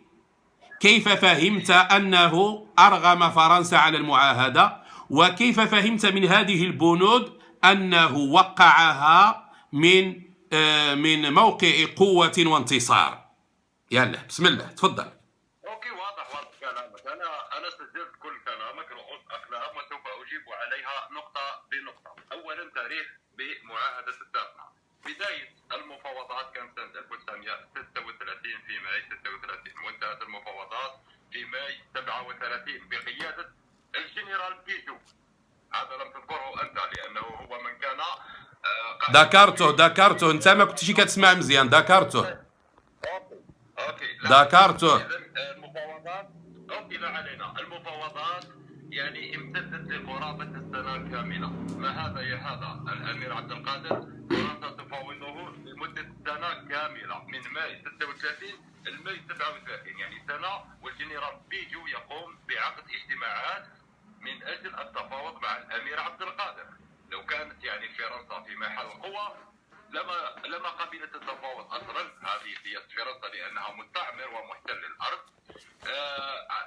كيف فهمت أنه أرغم فرنسا على المعاهدة، وكيف فهمت من هذه البنود أنه وقعها من موقع قوة وانتصار. يلا بسم الله تفضل. اوكي، واضح كلامك. انا سجلت كل كلامك، رؤوس اقلام، وسوف اجيب عليها نقطه بنقطه. اولا تاريخ بمعاهده التافنه. بدايه المفاوضات كانت سنه 1936 في ماي 36، وانتهت المفاوضات في ماي 37 بقياده الجنرال بيجو. هذا لم تذكره انت لانه هو من كان ذكرته انت ما كنتش كتسمع مزيان. ذكرته. المفاوضات اوكي، لا علينا. المفاوضات يعني امتدت لقرابه السنه كامله. ما هذا يا هذا الامير عبد القادر فرنسا تفاوضه لمده سنه كامله من ماي 36 لماي 37، يعني سنه. والجنرال بيجو يقوم بعقد اجتماعات من اجل التفاوض مع الامير عبد القادر. لو كانت يعني فرنسا في محل قوه لما قبلت التفاوض اصلا. هذه سياسه فرنسا لانها مستعمر ومحتل الارض.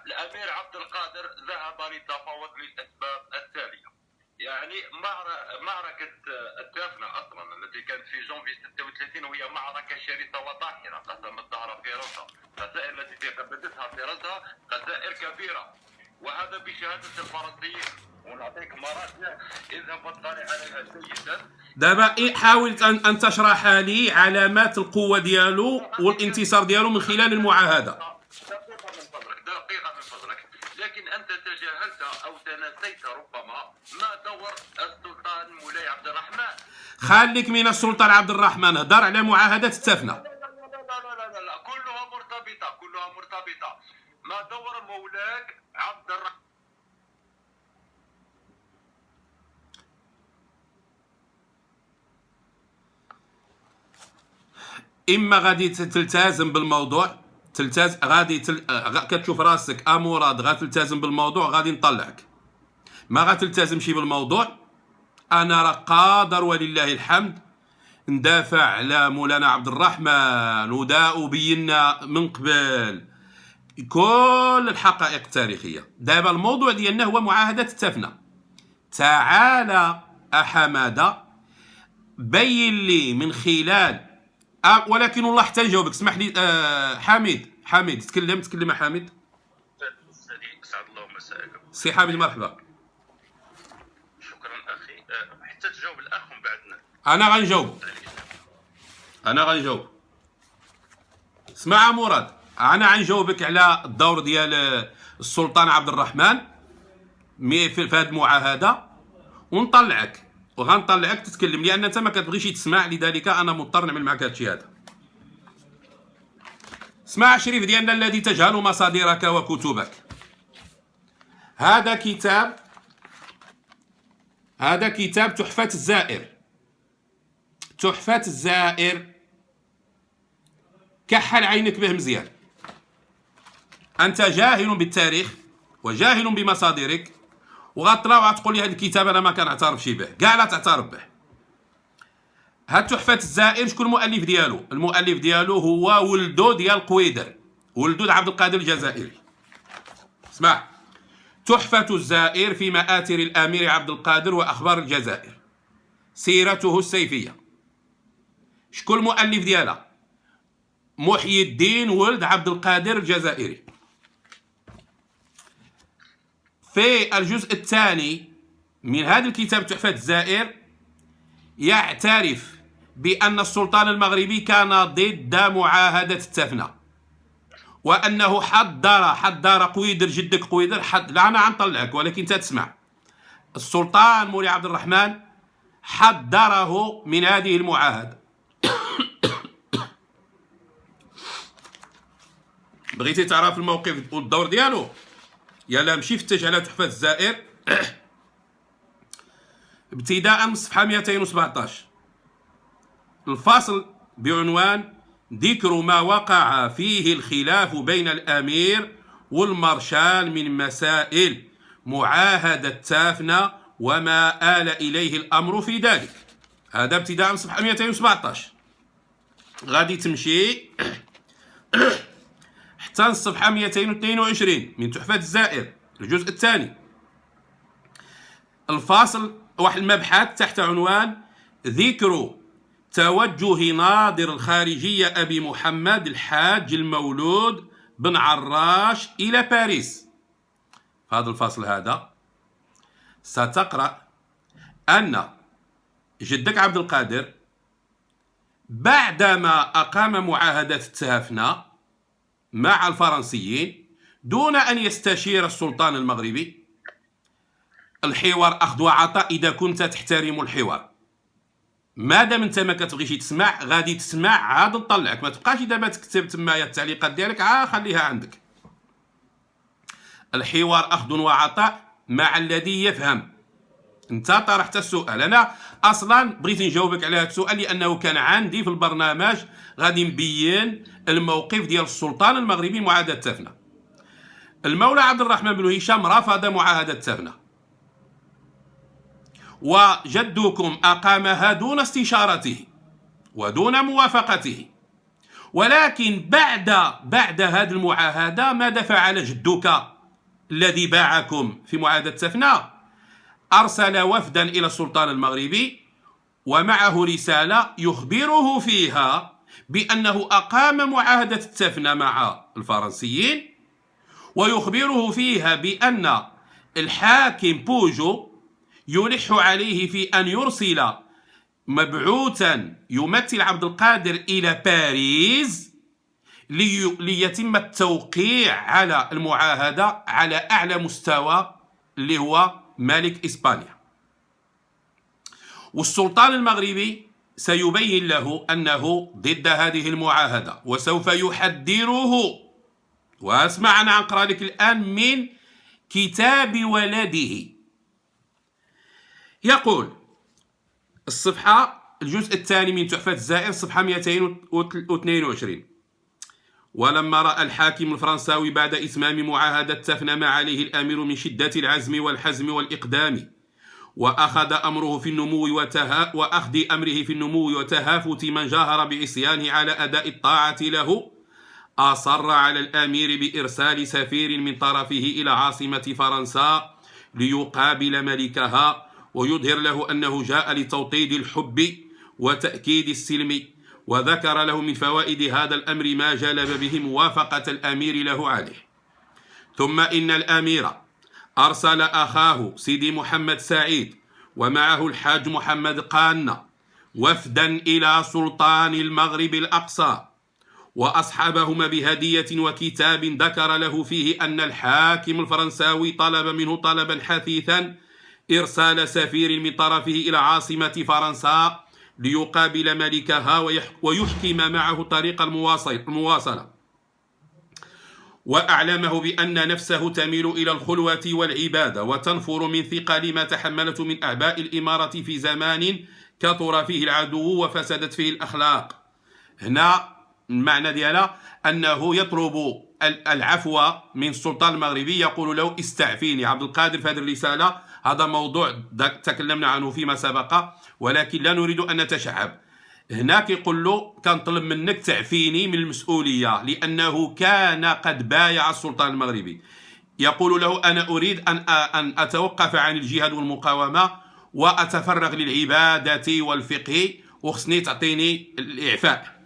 الامير عبد القادر ذهب للتفاوض للاسباب التاليه. يعني معركه التافنه اصلا التي كانت في جونفي 36 وهي معركه شرسه وطاحنه قسمت ظهر فرنسا. الخسائر التي تكبدتها فرنسا خسائر كبيره، وهذا بشهاده الفرنسيين. ونعطيك مراجع اذهب واطلع عليها جيدا. دابا حاول ان تشرح لي علامات القوه ديالو والانتصار ديالو من خلال المعاهده. دقيقه من فضلك. لكن انت تجاهلت او تناسيت ربما ما دور السلطان مولاي عبد الرحمن. خليك من السلطان عبد الرحمن، هضر على معاهده التافنه. لا، كلها مرتبطه. ما دور مولاك عبد الرحمن. اما غادي تلتزم بالموضوع، كتشوف راسك اموراد غتلتزم بالموضوع غادي نطلعك. ما غتلتزمش بالموضوع انا راه قادر ولله الحمد ندافع على مولانا عبد الرحمن وبينا من قبل كل الحقائق التاريخيه. دابا الموضوع ديالنا هو معاهده التافنه. تعال حماده بين لي من خلال ولكن والله حتى نجاوبك. اسمح لي حميد تكلم حميد. اسعد الله مساءكم. سي حميد مرحبا. انا غنجاوب. اسمع مراد، انا غنجاوبك على الدور ديال السلطان عبد الرحمن في هذه المعاهده، وغنطلعك تتكلم، لان انت ما كتبغيش تسمع، لذلك انا مضطر نعمل معك هادشي هذا. اسمع شريف ديالنا الذي تجهل مصادرك وكتبك. هذا كتاب تحفة الزائر. كحل عينك به مزيان. انت جاهل بالتاريخ وجاهل بمصادرك، وغطلع وغتقول لي هذا الكتاب انا ما كنعترفش به، كاع لا تعترف به. هاد تحفة الزائر شكون المؤلف ديالو؟ المؤلف ديالو هو ولدو ديال قويدر، ولدو عبد القادر الجزائري. اسمع، تحفة الزائر في مآثر الأمير عبد القادر وأخبار الجزائر، سيرته السيفية. شكون المؤلف ديالها؟ محي الدين ولد عبد القادر الجزائري. في الجزء الثاني من هذا الكتاب تحفة الزائر يعترف بأن السلطان المغربي كان ضد معاهدة التفنة، وأنه حضر قويدر، جدك قويدر لا أنا عنطلعك ولكن تسمع. السلطان مولاي عبد الرحمن حضره من هذه المعاهدة. بغيتي تعرف الموقف والدور ديالو؟ يلا مشي فتش على تحفة الزائر ابتداء من صفحة 217، الفصل بعنوان ذكر ما وقع فيه الخلاف بين الأمير والمارشال من مسائل معاهدة تافنة وما آل إليه الأمر في ذلك. هذا ابتداء من صفحة 217، غادي تمشي حتى الصفحة 222 من تحفة الزائر الجزء الثاني، الفاصل واحد المبحث تحت عنوان ذكر توجه ناظر الخارجية أبي محمد الحاج المولود بن عراش إلى باريس. في هذا الفصل هذا ستقرأ أن جدك عبد القادر بعدما أقام معاهدة التافنة مع الفرنسيين دون أن يستشير السلطان المغربي، الحوار أخذ وعطاء إذا كنت تحترم الحوار. مادام انت ما كتبغيش تسمع غادي تسمع عاد نطلعك، ما تبقاش دابا تكتب تمايا التعليقات ديالك خليها عندك. الحوار أخذ وعطاء مع الذي يفهم. انت طرحت السؤال، انا اصلا بغيت نجاوبك على هذا السؤال لانه كان عندي في البرنامج غادي نبين الموقف ديال السلطان المغربي معاهدة تافنة. المولى عبد الرحمن بن هشام رفض معاهدة تافنة، وجدكم أقامها دون استشارته ودون موافقته، ولكن بعد هذه المعاهدة ماذا فعل جدك الذي باعكم في معاهدة تافنة؟ أرسل وفدا إلى السلطان المغربي ومعه رسالة يخبره فيها بأنه أقام معاهدة التافنة مع الفرنسيين، ويخبره فيها بأن الحاكم بوجو يلح عليه في أن يرسل مبعوثا يمثل عبد القادر إلى باريس ليتم التوقيع على المعاهدة على أعلى مستوى اللي هو ملك إسبانيا. والسلطان المغربي سيبين له أنه ضد هذه المعاهدة وسوف يحذره. واسمع أنا أقرأ لك الآن من كتاب ولده. يقول الصفحة الجزء الثاني من تحفة الزائر صفحة 222: ولما رأى الحاكم الفرنساوي بعد إتمام معاهدة تافنة ما عليه الأمير من شدة العزم والحزم والإقدام وأخذ أمره في النمو وتهافت من جاهر بعصيانه على أداء الطاعة له، أصر على الأمير بإرسال سفير من طرفه إلى عاصمة فرنسا ليقابل ملكها ويظهر له أنه جاء لتوطيد الحب وتأكيد السلم، وذكر له من فوائد هذا الأمر ما جلب به موافقة الأمير له عليه. ثم إن الأمير أرسل أخاه سيدي محمد سعيد ومعه الحاج محمد قان وفدا إلى سلطان المغرب الأقصى وأصحابهما بهدية وكتاب ذكر له فيه أن الحاكم الفرنساوي طلب منه طلبا حثيثا إرسال سفير من طرفه إلى عاصمة فرنسا ليقابل ملكها ويحكم معه طريق المواصلة، وأعلمه بأن نفسه تميل إلى الخلوة والعبادة وتنفر من ثقل ما تحملته من أعباء الإمارة في زمان كثر فيه العدو وفسدت فيه الأخلاق. هنا المعنى ديالها أنه يطلب العفو من السلطان المغربي، يقول له استعفيني عبد القادر في هذه الرسالة. هذا موضوع تكلمنا عنه فيما سبق ولكن لا نريد أن نتشعب. هنا كيقول له كنطلب منك تعفيني من المسؤولية لأنه كان قد بايع السلطان المغربي. يقول له أنا أريد أن أتوقف عن الجهاد والمقاومة وأتفرغ للعبادة والفقه وخصني تعطيني الإعفاء.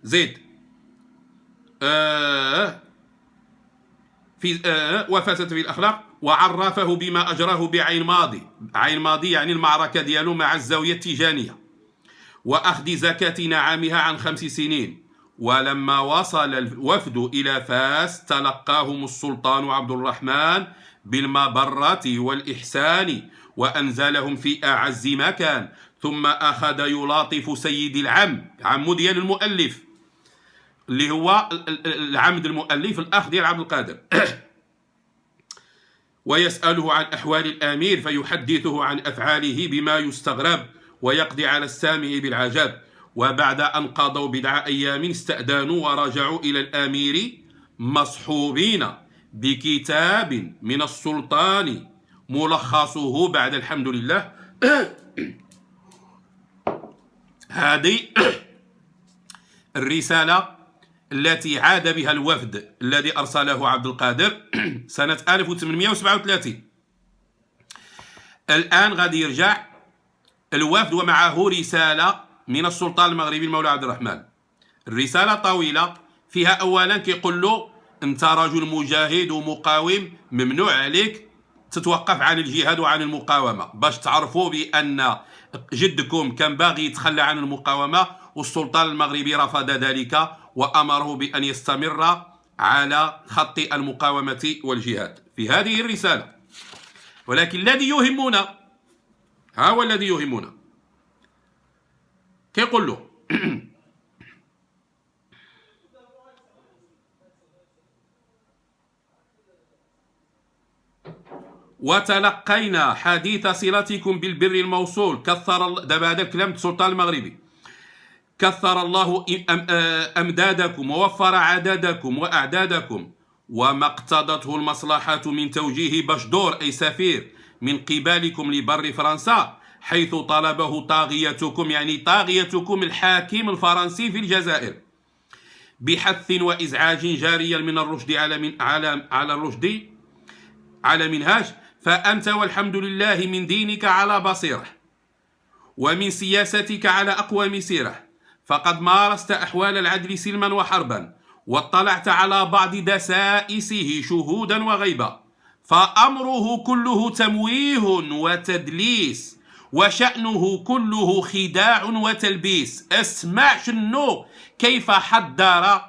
زيد وفسد في الأخلاق وعرفه بما أجراه بعين ماضي. عين ماضي يعني المعركة ديالو مع الزاوية التيجانية وأخذ زكاة نعامها عن 5 سنين. ولما وصل الوفد إلى فاس تلقاهم السلطان عبد الرحمن بالمبرة والإحسان وأنزلهم في أعز مكان، ثم أخذ يلاطف سيد العم، عمو ديال المؤلف اللي هو العمد المؤلف الأخ ديال عبد القادر ويسأله عن أحوال الأمير فيحدثه عن أفعاله بما يستغرب ويقضي على السامع بالعجب. وبعد أن قضوا 4 أيام استأذنوا ورجعوا إلى الأمير مصحوبين بكتاب من السلطان ملخصه بعد الحمد لله. هذه الرسالة التي عاد بها الوفد الذي أرسله عبد القادر سنة 1837. الآن غادي يرجع الوفد ومعه رسالة من السلطان المغربي المولى عبد الرحمن. الرسالة طويلة، فيها أولا كيقول له أنت رجل مجاهد ومقاوم، ممنوع عليك تتوقف عن الجهاد وعن المقاومة، باش تعرفوا بأن جدكم كان باغي يتخلى عن المقاومة والسلطان المغربي رفض ذلك وأمره بأن يستمر على خط المقاومة والجهاد في هذه الرسالة. ولكن الذي يهمنا، ها هو الذي يهمنا، كيقول له وتلقينا حديث صلتكم بالبر الموصول كثر دابا هذا الكلام السلطان المغربي، كثر الله أمدادكم ووفر عددكم وأعدادكم، وما اقتضته المصلحة من توجيه بشدور أي سفير من قبالكم لبر فرنسا حيث طلبه طاغيتكم، يعني طاغيتكم الحاكم الفرنسي في الجزائر، بحث وإزعاج جاريا من الرشد على الرشد على منهاج. فأنت والحمد لله من دينك على بصيرة ومن سياستك على أقوى مسيرة، فقد مارست أحوال العدل سلما وحربا واطلعت على بعض دسائسه شهودا وغيبا، فأمره كله تمويه وتدليس وشأنه كله خداع وتلبيس. اسمع شنو كيف حذر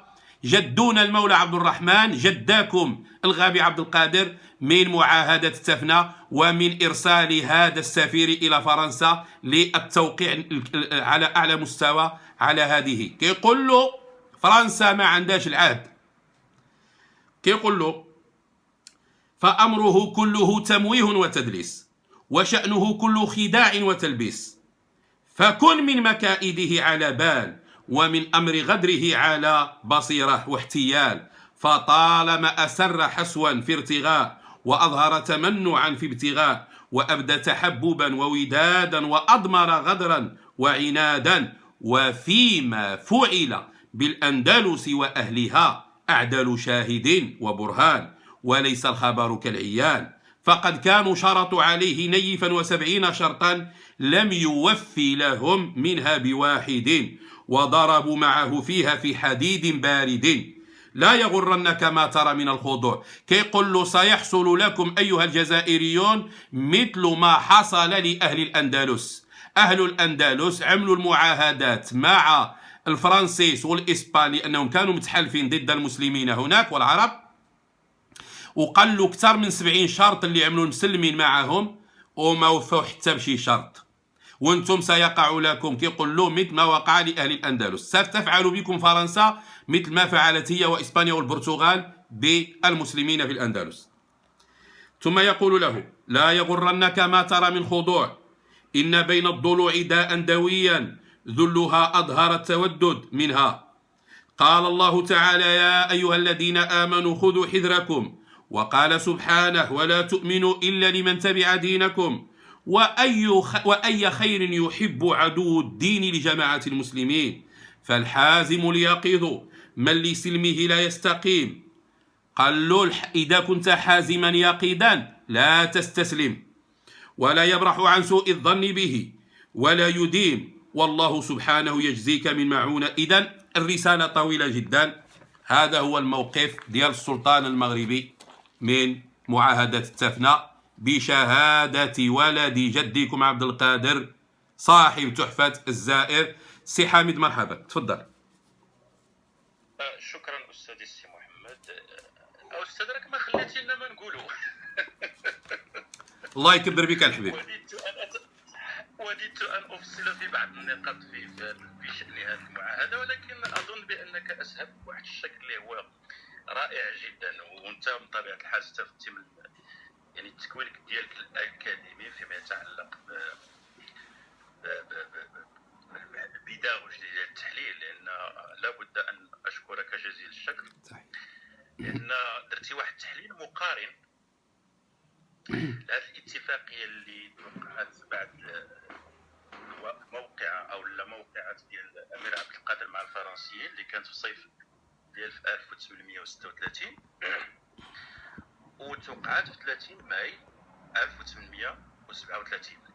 جدونا المولى عبد الرحمن جداكم الغابي عبد القادر من معاهدة تفنى ومن إرسال هذا السفير إلى فرنسا للتوقيع على أعلى مستوى على هذه. كيقول له فرنسا ما عندهاش العهد، كيقول له فأمره كله تمويه وتدليس وشأنه كله خداع وتلبيس، فكن من مكائده على بال ومن أمر غدره على بصيرة واحتيال، فطالما أسر حسوا في ارتغاء وأظهر تمنعا في ابتغاء وأبدى تحببا وودادا وأضمر غدرا وعنادا، وفيما فعل بالأندلس وأهلها أعدل شاهد وبرهان وليس الخبر كالعيان، فقد كانوا شرطوا عليه نيفا 70 شرطا لم يوفي لهم منها بواحد، وضربوا معه فيها في حديد بارد لا يغرنك ما ترى من الخضوع. كيقول له سيحصل لكم أيها الجزائريون مثل ما حصل لأهل الأندلس. أهل الأندلس عملوا المعاهدات مع الفرنسيس والإسبان لأنهم كانوا متحالفين ضد المسلمين هناك والعرب، وقالوا أكثر من 70 شرط اللي عملوا المسلمين معهم وما وفوا حتى بشي شرط. وانتم سيقع لكم كيقول له مثل ما وقع لأهل الأندلس، ستفعل بكم فرنسا مثل ما فعلت هي وإسبانيا والبرتغال بالمسلمين في الأندلس. ثم يقول له لا يغرنك ما ترى من خضوع، إن بين الضلوع داء دويا ذلها أظهر التودد منها. قال الله تعالى يا أيها الذين آمنوا خذوا حذركم، وقال سبحانه ولا تؤمنوا إلا لمن تبع دينكم، وأي خير يحب عدو الدين لجماعة المسلمين، فالحازم اليقظ من لسلمه لا يستقيم. قال له إذا كنت حازما يقظا لا تستسلم، ولا يبرح عن سوء الظن به، ولا يديم، والله سبحانه يجزيك من معونة. إذن الرسالة طويلة جدا. هذا هو الموقف ديال السلطان المغربي من معاهدة التفنى بشهادة ولد جدكم عبد القادر صاحب تحفة الزائر. سي حامد مرحبا، تفضل. شكرا استاذي السي محمد. استاذ راك ما خليتي لنا ما نقولوا. الله يكبر بك الحبيب. وددت ان افصل في بعض النقاط في شان هذه المعاهده، ولكن اظن بانك اسهب بواحد الشكل اللي هو رائع جدا، وانت بطبيعه الحال استفدتي من يعني التكوين ديالك الاكاديمي فيما يتعلق ببيداغوجي ديال التحليل، لان لابد ان اشكرك جزيل الشكر لان درتي واحد التحليل مقارن لهذه الاتفاقيه اللي توقعت بعد موقعه او لا موقعات ديال الامير عبد القادر مع الفرنسيين اللي كانت في صيف ديال 1836 وتوقعات في 30 ماي 1837.